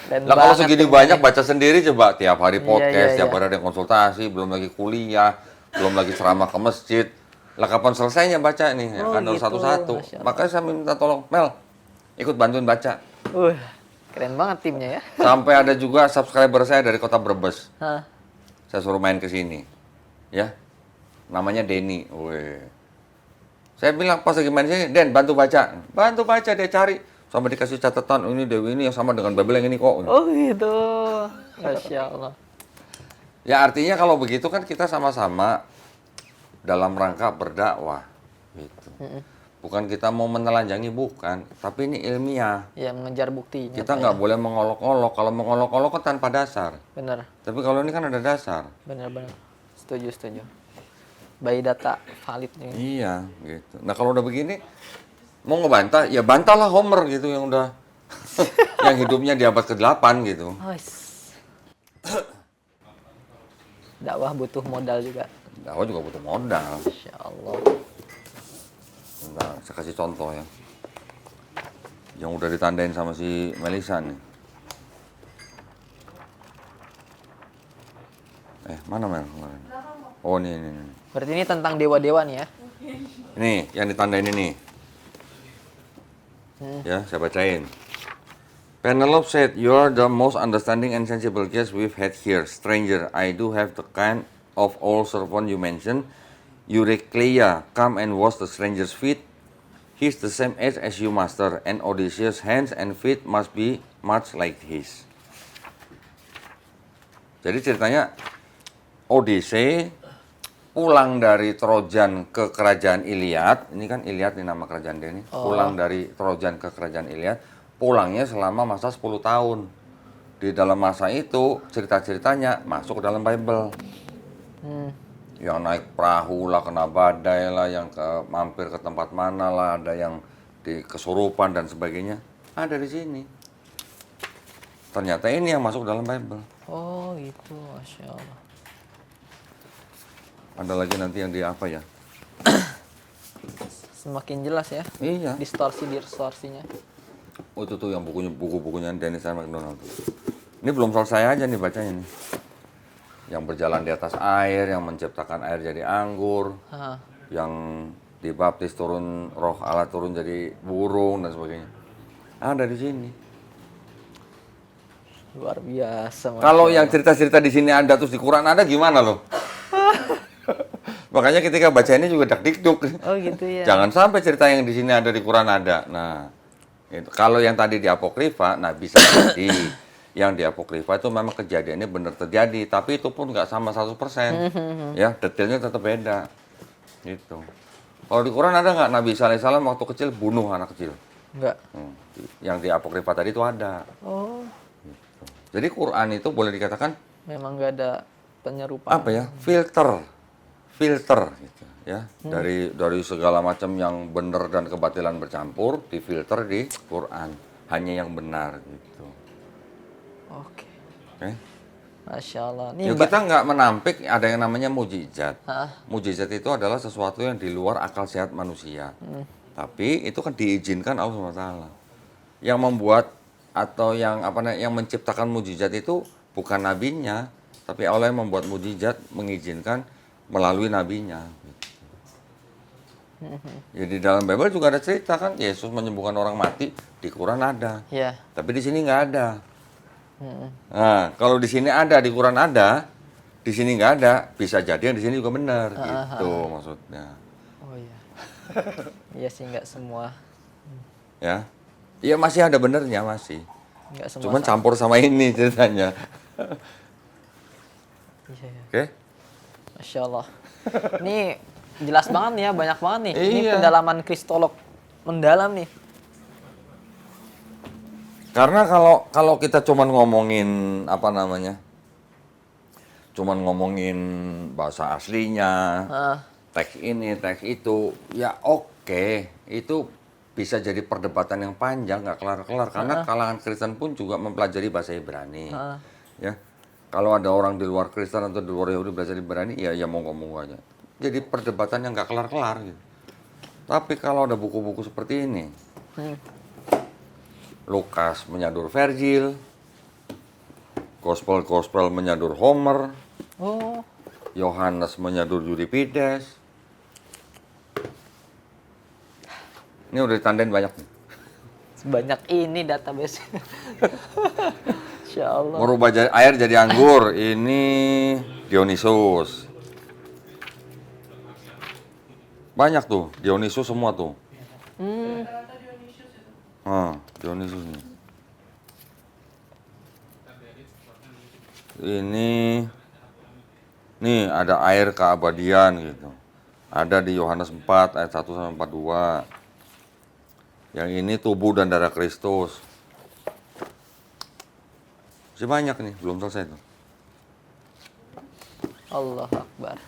Dan Lah kalau banget segini tuh banyak ini. baca sendiri coba tiap hari Iya, podcast, iya, tiap iya. hari ada konsultasi, belum lagi kuliah, belum lagi ceramah ke masjid. Lah kapan selesainya baca nih? Ya Oh, kan harus gitu. satu-satu. Masya Allah. Makanya saya minta tolong Mel, ikut bantuin baca. Keren banget timnya ya. Sampai ada juga subscriber saya dari kota Brebes. Hah. Saya suruh main ke sini. Ya. Namanya Denny. Weh. Saya bilang pas lagi main sini, Den, bantu baca. Bantu baca, dia cari. Sampai dikasih catatan, ini Dewi ini yang sama dengan Babel yang ini kok. Oh gitu. Masya Allah. Ya artinya kalau begitu kan kita sama-sama dalam rangka berdakwah. Gitu. Bukan kita mau menelanjangi, bukan. Tapi ini ilmiah. Ya mengejar bukti. Kita nyata nggak ya. boleh mengolok-olok. Kalau mengolok-olok kan tanpa dasar. Bener. Tapi kalau ini kan ada dasar. Bener-bener. Setuju, setuju. By data valid nih. Iya, gitu. Nah kalau udah begini, mau ngebantah, ya bantahlah Homer gitu yang udah yang hidupnya di abad ke-8 gitu. Dakwah butuh modal juga. Dakwah juga butuh modal. Masya Allah. Nah, saya kasih contoh ya. Yang udah ditandain sama si Melisa nih. Mana Mel? Oh, ini. Berarti ini tentang dewa-dewa nih ya? Ini, yang ditandain ini. Ya, saya bacain. Penelope said, "You are the most understanding and sensible guest we've had here. Stranger, I do have the kind of old servant you mentioned. Eurycleia, come and wash the stranger's feet. He's the same age as you, master, and Odysseus' hands and feet must be much like his." Jadi ceritanya Odyssey pulang dari Trojan ke kerajaan Iliad. Ini kan Iliad nih nama kerajaan dia ini. Pulang dari Trojan ke kerajaan Iliad. Pulangnya selama masa 10 tahun. Di dalam masa itu cerita-ceritanya masuk ke dalam Bible. Yang naik perahu lah, kena badai lah, yang mampir ke tempat mana lah, ada yang di kesurupan dan sebagainya. Ada di sini. Ternyata ini yang masuk dalam Bible. Oh gitu, Masya Allah. Ada lagi nanti yang di apa ya? Semakin jelas ya, Iya. distorsinya. Oh itu tuh yang buku-bukunya Dennis R. MacDonald. Ini belum selesai aja nih bacanya nih. Yang berjalan di atas air, yang menciptakan air jadi anggur, yang dibaptis turun roh Allah turun jadi burung dan sebagainya. Ada di sini. Luar biasa. Kalau yang cerita-cerita di sini ada terus di Quran ada gimana loh? Makanya ketika baca ini juga dak-dikduk. Oh gitu ya. Jangan sampai cerita yang di sini ada di Quran ada. Nah, itu. Kalau yang tadi di Apokrifa, nah bisa jadi yang di Apokrifa itu memang kejadiannya benar terjadi, tapi itu pun nggak sama 100%. Ya, detailnya tetap beda. Gitu. Kalau di Quran ada nggak Nabi Isa alaihissalam waktu kecil bunuh anak kecil? Enggak. Yang di Apokrifa tadi itu ada. Oh. Jadi Quran itu boleh dikatakan Memang nggak ada penyerupaan. apa ya? Filter gitu ya. Dari segala macam yang benar dan kebatilan bercampur difilter di Quran. Hanya yang benar gitu. Oke. Oke. Masya Allah. Ya, kita nggak menampik ada yang namanya mujizat. Hah? Mujizat itu adalah sesuatu yang di luar akal sehat manusia. Tapi itu kan diizinkan Allah SWT. Yang membuat atau yang yang menciptakan mujizat itu bukan nabinya, tapi Allah yang membuat mujizat mengizinkan melalui nabinya. Jadi dalam Bible juga ada cerita kan Yesus menyembuhkan orang mati di Quran ada, Iya. tapi di sini nggak ada. Nah kalau di sini ada di Quran ada, di sini nggak ada, bisa jadi yang di sini juga benar gitu maksudnya. Oh iya. Iya sih nggak semua. Ya, iya masih ada benernya masih. Nggak semua. Cuman campur sama ini ceritanya. Iya, iya. Oke? Masya Allah. Ini jelas banget nih ya, banyak banget nih. Ini Iya. pendalaman kristolog mendalam nih. Karena kalau kita cuman ngomongin cuman ngomongin bahasa aslinya, teks ini, teks itu, ya oke, itu bisa jadi perdebatan yang panjang, nggak kelar-kelar. Karena kalangan Kristen pun juga mempelajari bahasa Ibrani. Ya, kalau ada orang di luar Kristen atau di luar Yahudi belajar Ibrani, ya monggo-monggo aja. Jadi perdebatan yang nggak kelar-kelar gitu. Tapi kalau ada buku-buku seperti ini, Lukas menyadur Vergil, Gospel menyadur Homer, Oh. Yohanes menyadur Euripides. Ini udah ditandain banyak nih. Sebanyak ini database. Insya Allah. Merubah air jadi anggur, ini Dionysus. Banyak tuh, Dionysus semua tuh. Dionysus nih. Nih ada air keabadian gitu. Ada di Yohanes 4 ayat 1 sampai 42. Yang ini tubuh dan darah Kristus. Masih banyak nih, belum selesai tuh. Allah Akbar.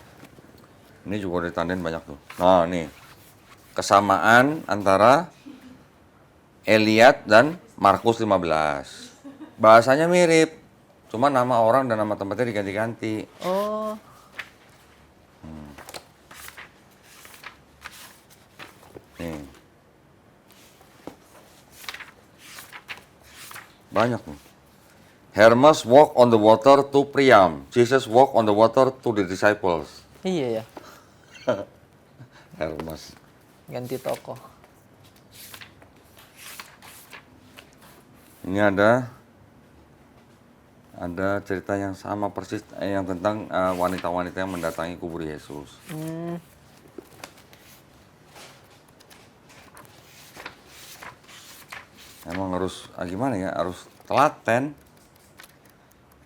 Ini juga udah ditandain banyak tuh. Nah, nih. Kesamaan antara Eliad dan Markus 15. Bahasanya mirip. Cuma nama orang dan nama tempatnya diganti-ganti. Oh. Nih. Banyak tuh. Hermes walk on the water to Priam. Jesus walk on the water to the disciples. Iya ya, Hermes. ganti tokoh. Ini ada cerita yang sama persis yang tentang wanita-wanita yang mendatangi kubur Yesus. Emang harus gimana ya? Harus telaten.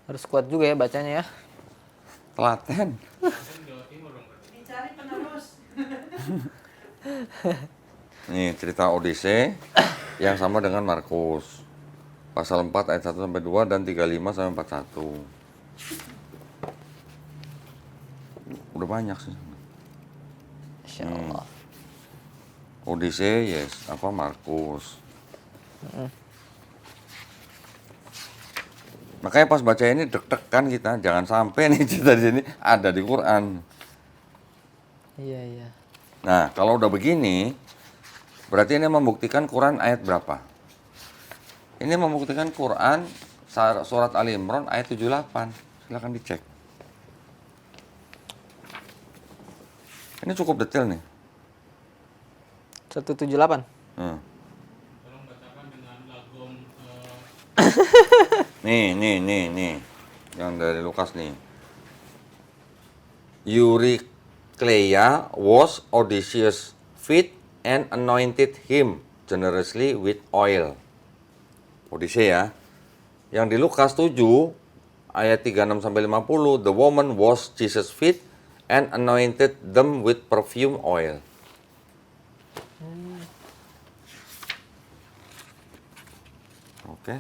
Harus kuat juga ya bacanya ya. Telaten. Dicari penerus. Nih cerita Odise yang sama dengan Markus. Pasal 4 ayat 1 sampai 2 dan 35 sampai 41. Udah banyak sih. Insya Allah. Odise, yes, Markus. Makanya pas baca ini deg-degan kita, jangan sampai nih cerita di sini ada di Quran. Iya iya. Nah, kalau udah begini, berarti ini membuktikan Quran ayat berapa? Ini membuktikan Quran surat Ali Imran ayat 78. Silakan dicek. Ini cukup detail nih. 178. Tolong bacakan dengan lagom Nih. Yang dari Lukas nih. Eurycleia was Odysseus' feet and anointed him generously with oil. Odyssey ya. Yang di Lukas 7 ayat 36 sampai 50, the woman washed Jesus' feet and anointed them with perfume oil. Oke.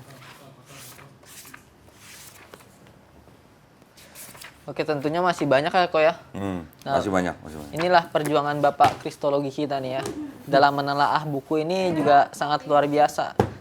Oke, tentunya masih banyak ya kok ya. Masih banyak. Inilah perjuangan Bapak Kristologi kita nih ya. Dalam menelaah buku ini juga sangat luar biasa.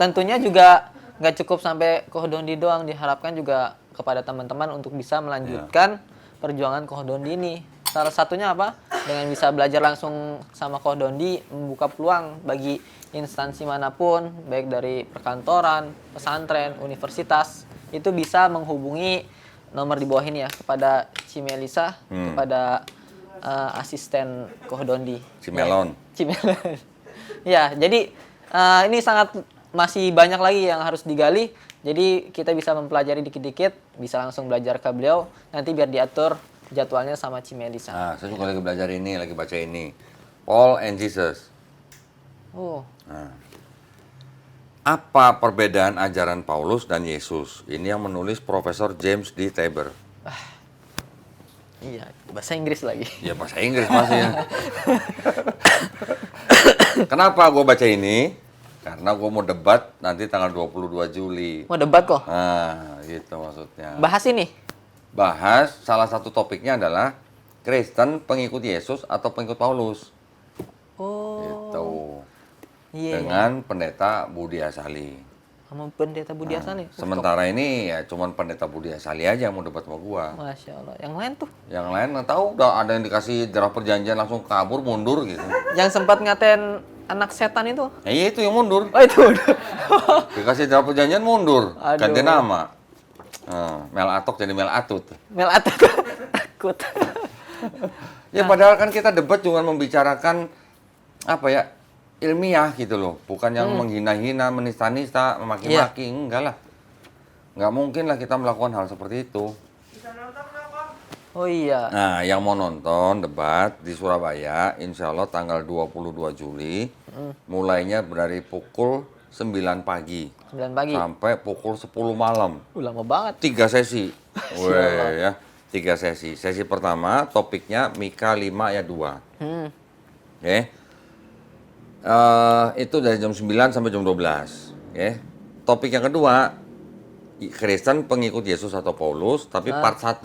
Tentunya juga nggak cukup sampai Kohodondi doang. Diharapkan juga kepada teman-teman untuk bisa melanjutkan perjuangan Kohodondi ini. Salah satunya apa? Dengan bisa belajar langsung sama Kohodondi, membuka peluang bagi instansi manapun, baik dari perkantoran, pesantren, universitas, itu bisa menghubungi nomor di bawah ini ya, kepada Cimelisa, kepada asisten Kohodondi. Cimelon. Cimelon. Ya, jadi ini sangat masih banyak lagi yang harus digali. Jadi kita bisa mempelajari dikit-dikit, bisa langsung belajar ke beliau. Nanti biar diatur jadwalnya sama Cimelisa. Nah, saya juga lagi belajar ini, lagi baca ini. Paul and Jesus. Oh, Nah, apa perbedaan ajaran Paulus dan Yesus? Ini yang menulis Profesor James D. Tabor. iya, bahasa Inggris lagi. Ya bahasa Inggris masih ya. Kenapa gue baca ini? Karena gue mau debat nanti tanggal 22 Juli. Mau debat kok? Nah, gitu maksudnya. Bahas ini. Bahas salah satu topiknya adalah Kristen pengikut Yesus atau pengikut Paulus. Oh, Gitu. iya. Dengan pendeta Budi Asali. Sama pendeta Budi Asali. Sementara ini ya cuman pendeta Budi Asali aja yang mau debat sama gua. Masya Allah. Yang lain tuh. Yang lain nggak tahu, udah ada yang dikasih draft perjanjian langsung kabur mundur gitu. Yang sempat ngatain anak setan itu. Iya itu yang mundur. Oh itu udah. Dikasih draft perjanjian mundur, Aduh. ganti nama. Mel Atok jadi Mel Atut. Mel Atut. Takut. Ya padahal kan kita debat cuma membicarakan apa ya, ilmiah gitu loh, bukan yang menghina-hina, menista-nista, memaki-maki, enggak lah. Nggak mungkin lah kita melakukan hal seperti itu. Bisa nonton nggak, Kong? Oh iya. Nah, yang mau nonton debat di Surabaya, insya Allah tanggal 22 Juli, mulainya dari pukul 9 pagi 9 pagi. sampai pukul 10 malam. Lama banget. 3 sesi. Weh, ya. 3 sesi. Sesi pertama topiknya Mika 5 ayat 2. Oke. Itu dari jam 9 sampai jam 12. Oke. Topik yang kedua, Kristen pengikut Yesus atau Paulus, tapi part 1.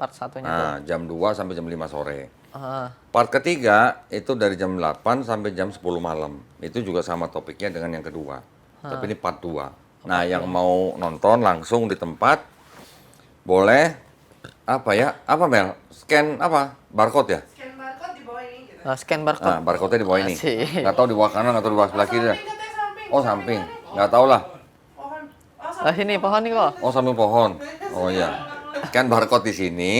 Part satunya tuh. Nah, jam 2 sampai jam 5 sore. Ah, Part ketiga itu dari jam 8 sampai jam 10 malam. Itu juga sama topiknya dengan yang kedua. Tapi ini part 2. Nah, yang mau nonton langsung di tempat boleh apa ya? Apa Mel? Scan apa? Barcode ya? Scan barcode di bawah ini gitu. scan barcode. Nah, barcode-nya di bawah ini. Asik. Nggak tahu di bawah kanan atau di bawah sebelah kiri. Samping, katanya samping. Oh, samping. Nggak tahu lah. Pohon. Oh, Lah sini pohon nih kok. Oh, samping pohon. Oh iya. Kan barcode di sini.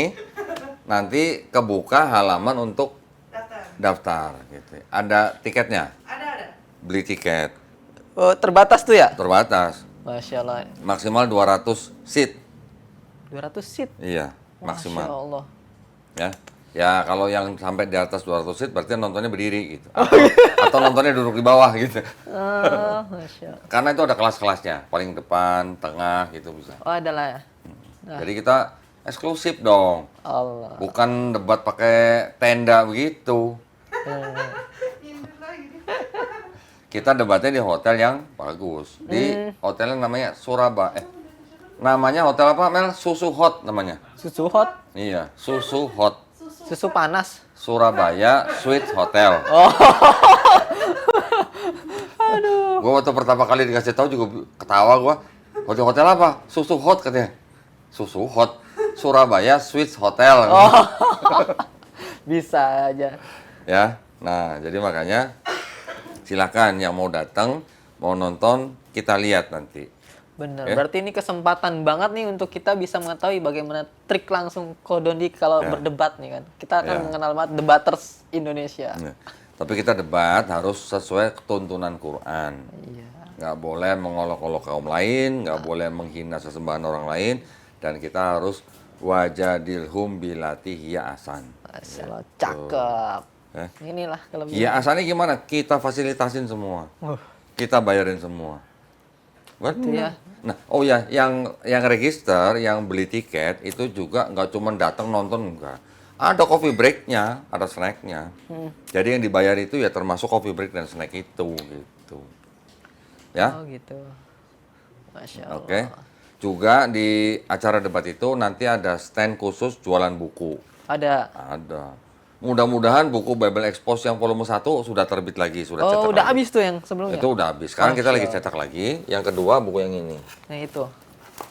Nanti kebuka halaman untuk Daftar. daftar gitu. Ada tiketnya? Ada. Beli tiket. Oh, terbatas tuh ya? Terbatas. Masya Allah. Maksimal 200 seat. 200 seat. Iya, Masya maksimal. Allah. Ya. Ya, kalau yang sampai di atas 200 seat berarti nontonnya berdiri gitu. Atau nontonnya duduk di bawah gitu. Masya Allah. Karena itu ada kelas-kelasnya, paling depan, tengah gitu bisa. Oh, ada lah ya. Jadi kita eksklusif dong. Allah. Bukan debat pakai tenda begitu. Kita debatnya di hotel yang bagus. Di hotel yang namanya Surabaya. Namanya hotel apa, Mel? Susu Hot namanya. Susu hot, Iya, Susu Hot. susu panas. Surabaya Sweet Hotel. Oh. Gue waktu pertama kali dikasih tahu juga ketawa gue. Hotel apa? Susu Hot katanya. Susu Hot. Surabaya Sweet Hotel. Oh. Bisa aja. Ya, nah jadi makanya silakan yang mau datang, mau nonton, kita lihat nanti. Bener. Ya. Berarti ini kesempatan banget nih untuk kita bisa mengetahui bagaimana trik langsung Kodondi kalau Ya. berdebat nih kan. Kita akan Ya. mengenal banget debaters Indonesia. Nah, tapi kita debat harus sesuai tuntunan Quran. Iya. Nggak boleh mengolok-olok kaum lain, nggak boleh menghina sesembahan orang lain, dan kita harus wajadilhum bilati hiya asan. Masya Allah, cakep. Ya. Inilah kelebihan. Hiya asannya gimana? Kita fasilitasin semua. Kita bayarin semua. Itu ya. Nah, oh ya, yang register, yang beli tiket itu juga nggak cuma datang nonton, enggak. Ada coffee breaknya, ada snacknya. Jadi yang dibayar itu ya termasuk coffee break dan snack itu, gitu. Ya, Oh gitu. Masya Allah. oke. Juga di acara debat itu nanti ada stand khusus jualan buku. Ada. Ada. Mudah-mudahan buku Bible Expose yang volume 1 sudah terbit lagi, sudah cetak Oh, udah lagi. habis tuh yang sebelumnya? Itu udah habis. Sekarang kita Masya lagi cetak lagi. Yang kedua buku yang ini. Nah itu.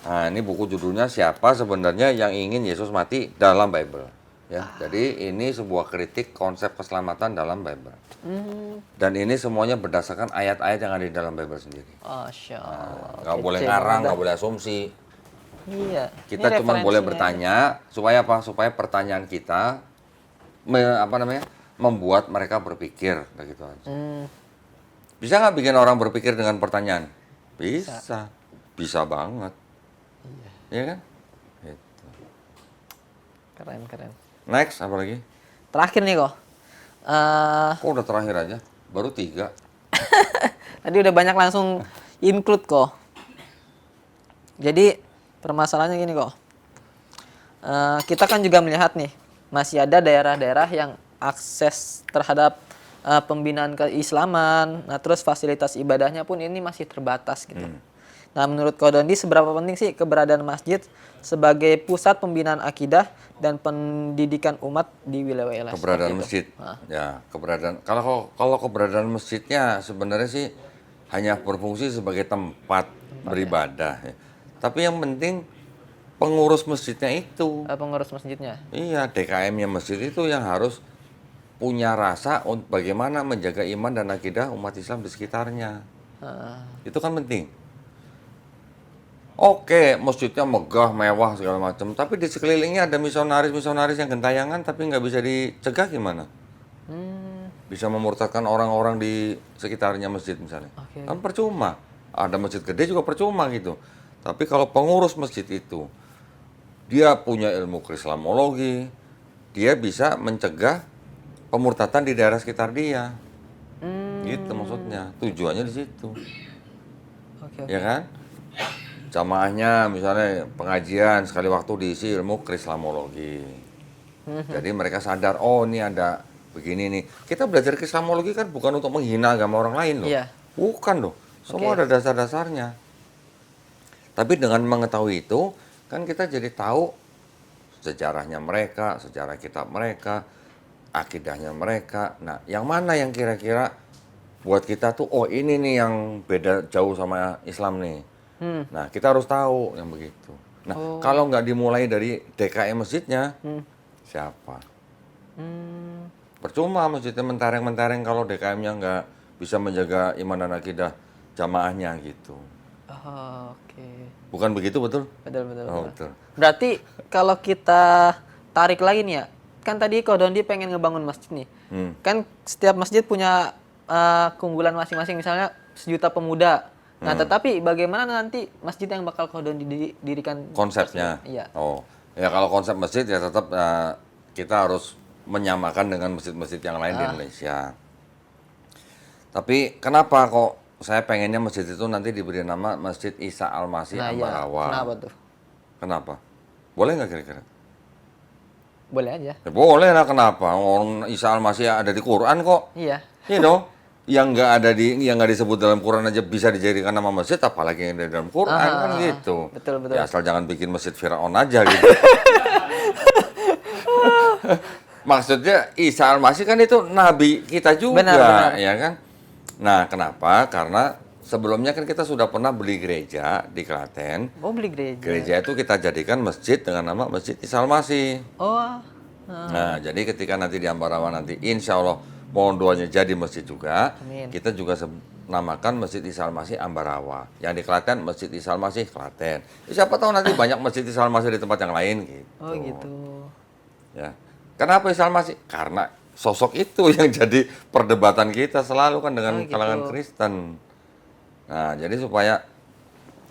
Nah, ini buku judulnya Siapa Sebenarnya Yang Ingin Yesus Mati Dalam Bible. Ya, jadi ini sebuah kritik konsep keselamatan dalam Bible. Dan ini semuanya berdasarkan ayat-ayat yang ada di dalam Bible sendiri. Masya Allah. Nggak boleh Kece ngarang, banget. nggak boleh asumsi. Iya. Kita Ini cuma boleh referensinya bertanya supaya apa? Supaya pertanyaan kita membuat mereka berpikir, begitu aja. Bisa nggak bikin orang berpikir dengan pertanyaan? Bisa, bisa banget. Iya kan? Gitu. Keren. Next, apa lagi? Terakhir nih kok. Kok udah terakhir aja? Baru 3. Tadi udah banyak langsung include kok. Jadi permasalahannya gini kok. Kita kan juga melihat nih masih ada daerah-daerah yang akses terhadap pembinaan keislaman, nah terus fasilitas ibadahnya pun ini masih terbatas gitu. Nah menurut Kodondi seberapa penting sih keberadaan masjid sebagai pusat pembinaan akidah dan pendidikan umat di wilayah Keberadaan seperti itu? masjid. Ya, keberadaan. Kalau keberadaan masjidnya sebenarnya sih hanya berfungsi sebagai tempat beribadah. Ya. Tapi yang penting pengurus masjidnya itu. Pengurus masjidnya. Iya, DKM-nya masjid itu yang harus punya rasa untuk bagaimana menjaga iman dan akidah umat Islam di sekitarnya. Itu kan penting. Oke, masjidnya megah, mewah, segala macam. Tapi di sekelilingnya ada misionaris-misionaris yang gentayangan tapi nggak bisa dicegah gimana? Bisa memurtadkan orang-orang di sekitarnya masjid misalnya. Oke. Kan percuma. Ada masjid gede juga percuma gitu. Tapi kalau pengurus masjid itu, dia punya ilmu Islamologi, dia bisa mencegah pemurtadan di daerah sekitar dia. Gitu maksudnya. Tujuannya di situ. Oke. Ya kan? Jamaahnya misalnya pengajian sekali waktu diisi ilmu Islamologi. Jadi mereka sadar, oh ini ada begini nih. Kita belajar Islamologi kan bukan untuk menghina agama orang lain loh. Iya. Bukan loh. Semua ada dasar-dasarnya. Tapi dengan mengetahui itu, kan kita jadi tahu sejarahnya mereka, sejarah kitab mereka, akidahnya mereka. Nah, yang mana yang kira-kira buat kita tuh, oh ini nih yang beda jauh sama Islam nih. Nah, kita harus tahu yang begitu. Nah, kalau nggak dimulai dari DKM masjidnya, siapa? Percuma masjidnya mentereng-mentereng kalau DKM-nya nggak bisa menjaga iman dan akidah jamaahnya gitu. Oh, oke. Bukan begitu, betul? Betul, betul, Oh, betul. betul. Berarti kalau kita tarik lagi nih ya, kan tadi Kodondi pengen ngebangun masjid nih. Kan setiap masjid punya keunggulan masing-masing, misalnya 1 juta pemuda. Nah, tetapi bagaimana nanti masjid yang bakal Kodondi dirikan? Konsepnya. Iya. Oh, ya kalau konsep masjid ya tetap kita harus menyamakan dengan masjid-masjid yang lain di Indonesia. Tapi kenapa kok saya pengennya masjid itu nanti diberi nama Masjid Isa Al-Masih Nah, iya. Ambarawa? Kenapa tuh? Kenapa? Boleh nggak kira-kira? Boleh aja. Ya, boleh lah, kenapa? Orang Isa Al-Masih ada di Quran kok. Iya. You know, yang nggak disebut dalam Quran aja bisa dijadikan nama masjid, apalagi yang ada di dalam Quran kan gitu. Betul, betul. Ya asal jangan bikin masjid Firaun aja gitu. Maksudnya Isa Al-Masih kan itu nabi kita juga, Benar. ya kan? Nah, kenapa? Karena sebelumnya kan kita sudah pernah beli gereja di Klaten. Oh, beli gereja. Gereja itu kita jadikan masjid dengan nama Masjid Isa Al-Masih. Oh. Nah, jadi ketika nanti di Ambarawa nanti insya Allah mohon doanya jadi masjid juga, Amin. kita juga namakan Masjid Isa Al-Masih Ambarawa. Yang di Klaten Masjid Isa Al-Masih Klaten. Ya, siapa tahu nanti banyak Masjid Isa Al-Masih di tempat yang lain gitu. Oh, gitu. Ya. Kenapa Isa Al-Masih? Karena sosok itu yang jadi perdebatan kita selalu kan dengan gitu. kalangan Kristen. Nah, jadi supaya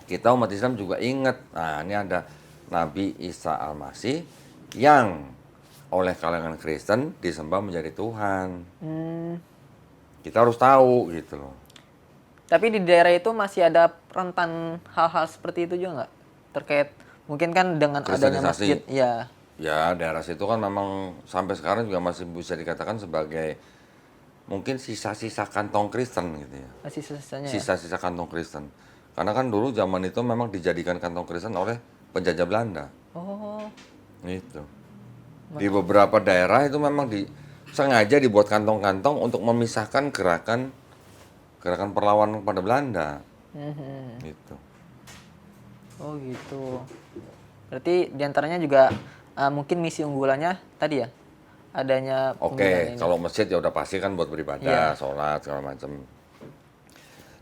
kita umat Islam juga ingat, nah ini ada Nabi Isa Al-Masih yang oleh kalangan Kristen disembah menjadi Tuhan. Kita harus tahu gitu loh. Tapi di daerah itu masih ada rentan hal-hal seperti itu juga nggak? Terkait mungkin kan dengan adanya Kristenisasi. masjid, ya. Ya, daerah situ kan memang sampai sekarang juga masih bisa dikatakan sebagai mungkin sisa-sisa kantong Kristen gitu ya. Masih sisanya ya. Sisa-sisa kantong Kristen. Karena kan dulu zaman itu memang dijadikan kantong Kristen oleh penjajah Belanda. Oh, Gitu. Di beberapa daerah itu memang sengaja dibuat kantong-kantong untuk memisahkan gerakan perlawanan kepada Belanda. Gitu. oh gitu. Berarti diantaranya juga mungkin misi unggulannya tadi ya, adanya Oke, penggunaan ini. kalau masjid ya udah pasti kan buat Iya. beribadah, sholat segala macam.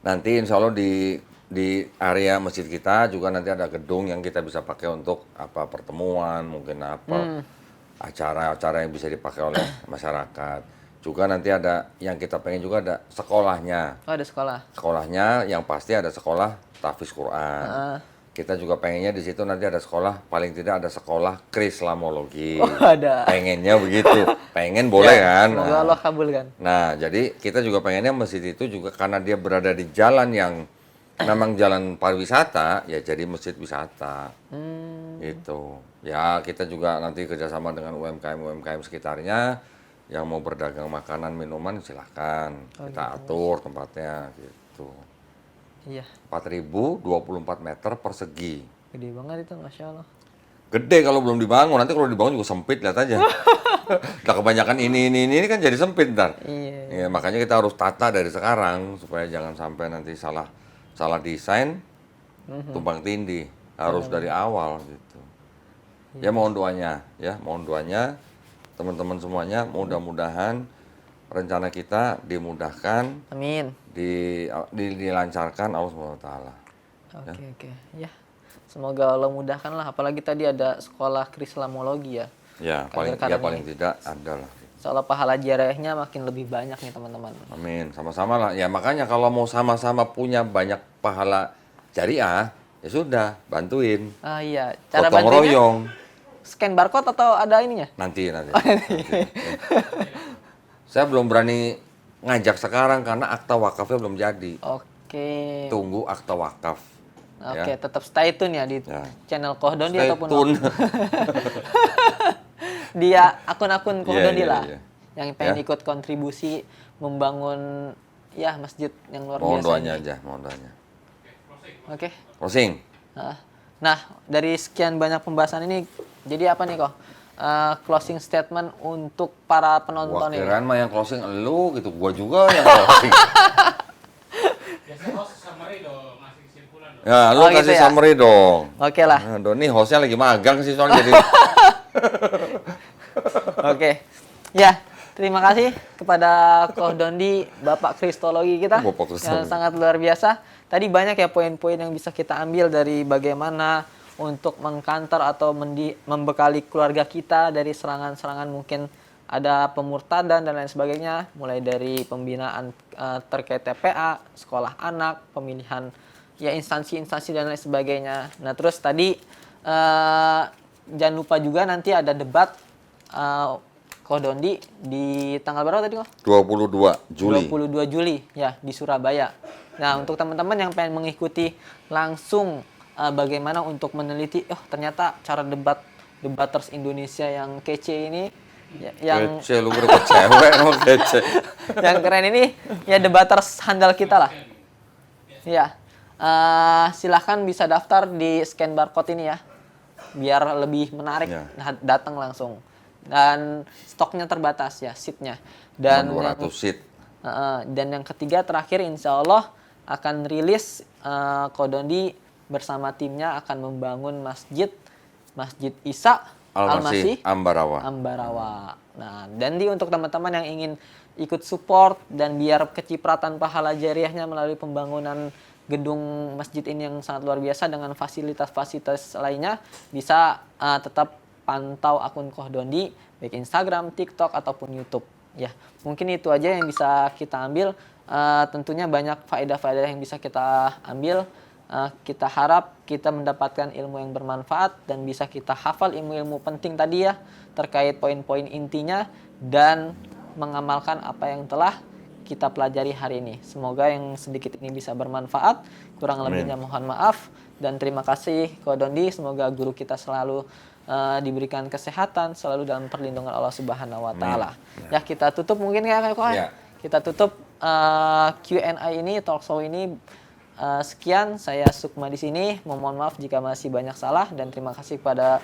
Nanti insya Allah di area masjid kita juga nanti ada gedung yang kita bisa pakai untuk apa pertemuan, mungkin apa acara-acara yang bisa dipakai oleh masyarakat. Juga nanti ada yang kita pengen juga ada sekolahnya. Oh, ada sekolah. Sekolahnya yang pasti ada sekolah tahfiz Quran. Kita juga pengennya di situ nanti ada sekolah, paling tidak ada sekolah Krislamologi. Oh, ada. Pengennya begitu. Pengen boleh kan? Semoga Nah. Allah kabulkan. Nah, jadi kita juga pengennya masjid itu juga karena dia berada di jalan yang memang jalan pariwisata, ya jadi masjid wisata. Gitu. Ya, kita juga nanti kerjasama dengan UMKM sekitarnya yang mau berdagang makanan, minuman silahkan. Kita atur tempatnya gitu. Iya, 4.024 meter persegi. gede banget itu, Masya Allah. Gede kalau belum dibangun, nanti kalau dibangun juga sempit, lihat aja. Udah kebanyakan ini kan jadi sempit ntar. Iya. Ya, makanya kita harus tata dari sekarang supaya jangan sampai nanti salah desain, tumpang tindih. Harus dari awal gitu. Ya mohon doanya, teman-teman semuanya, mudah-mudahan rencana kita dimudahkan, Amin. dilancarkan Allah SWT. Oke. Ya. Semoga Allah mudahkan lah. Apalagi tadi ada sekolah Krislamologi ya. Ya, Karena paling ini. tidak ada lah. Soalnya pahala jariahnya makin lebih banyak nih teman-teman. Amin, sama-sama lah. Ya makanya kalau mau sama-sama punya banyak pahala jariah, ya sudah, bantuin. Ah iya, cara Gotong bantunya royong. scan barcode atau ada ininya? Nanti. Saya belum berani ngajak sekarang karena akta wakafnya belum jadi. Oke. Tunggu akta wakaf. Oke, tetap stay tune ya di Ya. channel Kohdondi Stay ataupun tune. dia akun-akun Kohdondi Iya, lah. iya. Yang pengen Ya. ikut kontribusi membangun ya masjid yang luar Mohon biasa. doanya ini. aja, mohon doanya. Oke. Closing. Nah, dari sekian banyak pembahasan ini, jadi apa nih kok? Closing statement untuk para penonton Wah, ini. kirain mah yang closing elu gitu, gua juga yang closing. Biasanya host summary dong, ngasih kesimpulan dong. Ya, lu Oh, gitu kasih ya? summary dong. Oke lah. Nah, Doni hostnya lagi magang sih soalnya jadi. Oke. Ya, terima kasih kepada Kohdondi, Bapak Kristologi kita Bapak Kristologi. yang sangat luar biasa. tadi banyak ya poin-poin yang bisa kita ambil dari bagaimana untuk mengkanter atau membekali keluarga kita dari serangan-serangan mungkin ada pemurtadan dan lain sebagainya, mulai dari pembinaan terkait TPA, sekolah anak, pemilihan ya instansi-instansi dan lain sebagainya. Nah terus tadi jangan lupa juga nanti ada debat Ko Dondi di tanggal berapa tadi kok? 22 Juli. 22 Juli ya di Surabaya. Nah untuk teman-teman yang pengen mengikuti langsung bagaimana untuk meneliti, ternyata cara debaters Indonesia yang kece ini, yang Kece, lu berapa cewek mau kece. yang keren ini ya debaters handal kita lah. Ya, silahkan bisa daftar di scan barcode ini ya, biar lebih menarik Ya. datang langsung. Dan stoknya terbatas ya, seatnya. Dan 200 seat. dan yang ketiga terakhir insya Allah akan rilis Ko Dondi bersama timnya akan membangun Masjid Isa Al-Masih Ambarawa. Ambarawa. Nah, dan untuk teman-teman yang ingin ikut support dan biar kecipratan pahala jariahnya melalui pembangunan gedung masjid ini yang sangat luar biasa dengan fasilitas-fasilitas lainnya, bisa tetap pantau akun Ko Dondi baik Instagram, TikTok ataupun YouTube. Ya, mungkin itu aja yang bisa kita ambil. Tentunya banyak faedah-faedah yang bisa kita ambil. Kita harap kita mendapatkan ilmu yang bermanfaat dan bisa kita hafal ilmu-ilmu penting tadi ya terkait poin-poin intinya dan mengamalkan apa yang telah kita pelajari hari ini. Semoga yang sedikit ini bisa bermanfaat. Kurang lebihnya mohon maaf dan terima kasih Ko Dondi. Semoga guru kita selalu diberikan kesehatan, selalu dalam perlindungan Allah Subhanahu wa taala. Ya, kita tutup mungkin ya Kak. Ya. Kita tutup Q&A ini, talk show ini. Sekian, saya Sukma di sini. Mohon maaf jika masih banyak salah dan terima kasih kepada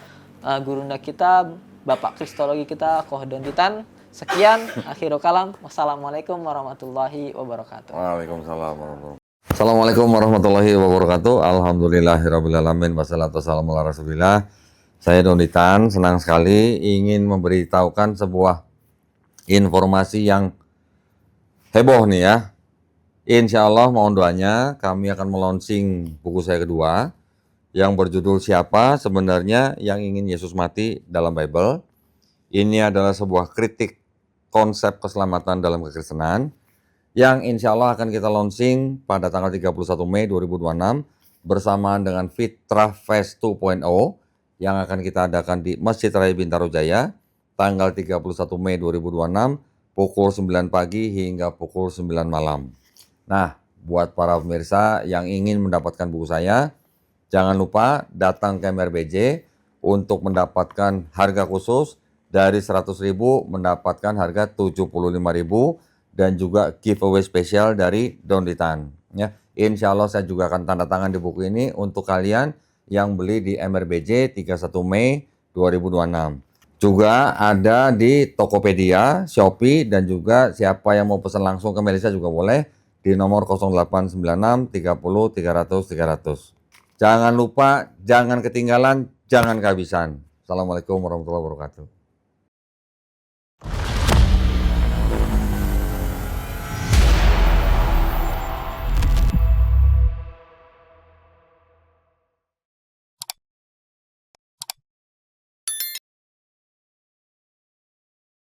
gurunda kita, Bapak Kristologi kita, Ko Dondi Tan. Sekian, akhirul kalam. Wassalamualaikum warahmatullahi wabarakatuh. Waalaikumsalam warahmatullahi wabarakatuh. Assalamualaikum warahmatullahi wabarakatuh. Alhamdulillahirrabbilalamin. Wassalatu wassalamu ala rasulillah. Saya Dondi Tan, senang sekali ingin memberitahukan sebuah informasi yang heboh nih ya. Insya Allah mohon doanya, kami akan melonsing buku saya kedua yang berjudul Siapa Sebenarnya Yang Ingin Yesus Mati dalam Bible. Ini adalah sebuah kritik konsep keselamatan dalam kekristenan yang insya Allah akan kita launching pada tanggal 31 Mei 2026 bersamaan dengan Fitrah Fest 2.0 yang akan kita adakan di Masjid Raya Bintaro Jaya tanggal 31 Mei 2026 pukul 9 pagi hingga pukul 9 malam. Nah, buat para pemirsa yang ingin mendapatkan buku saya, jangan lupa datang ke MRBJ untuk mendapatkan harga khusus dari 100.000 mendapatkan harga 75.000 dan juga giveaway spesial dari Dondi Tan. Ya, insya Allah saya juga akan tanda tangan di buku ini untuk kalian yang beli di MRBJ 31 Mei 2026. Juga ada di Tokopedia, Shopee, dan juga siapa yang mau pesan langsung ke Melisa juga boleh di nomor 0896 30 300 300. Jangan lupa, jangan ketinggalan, jangan kehabisan. Assalamualaikum warahmatullahi wabarakatuh.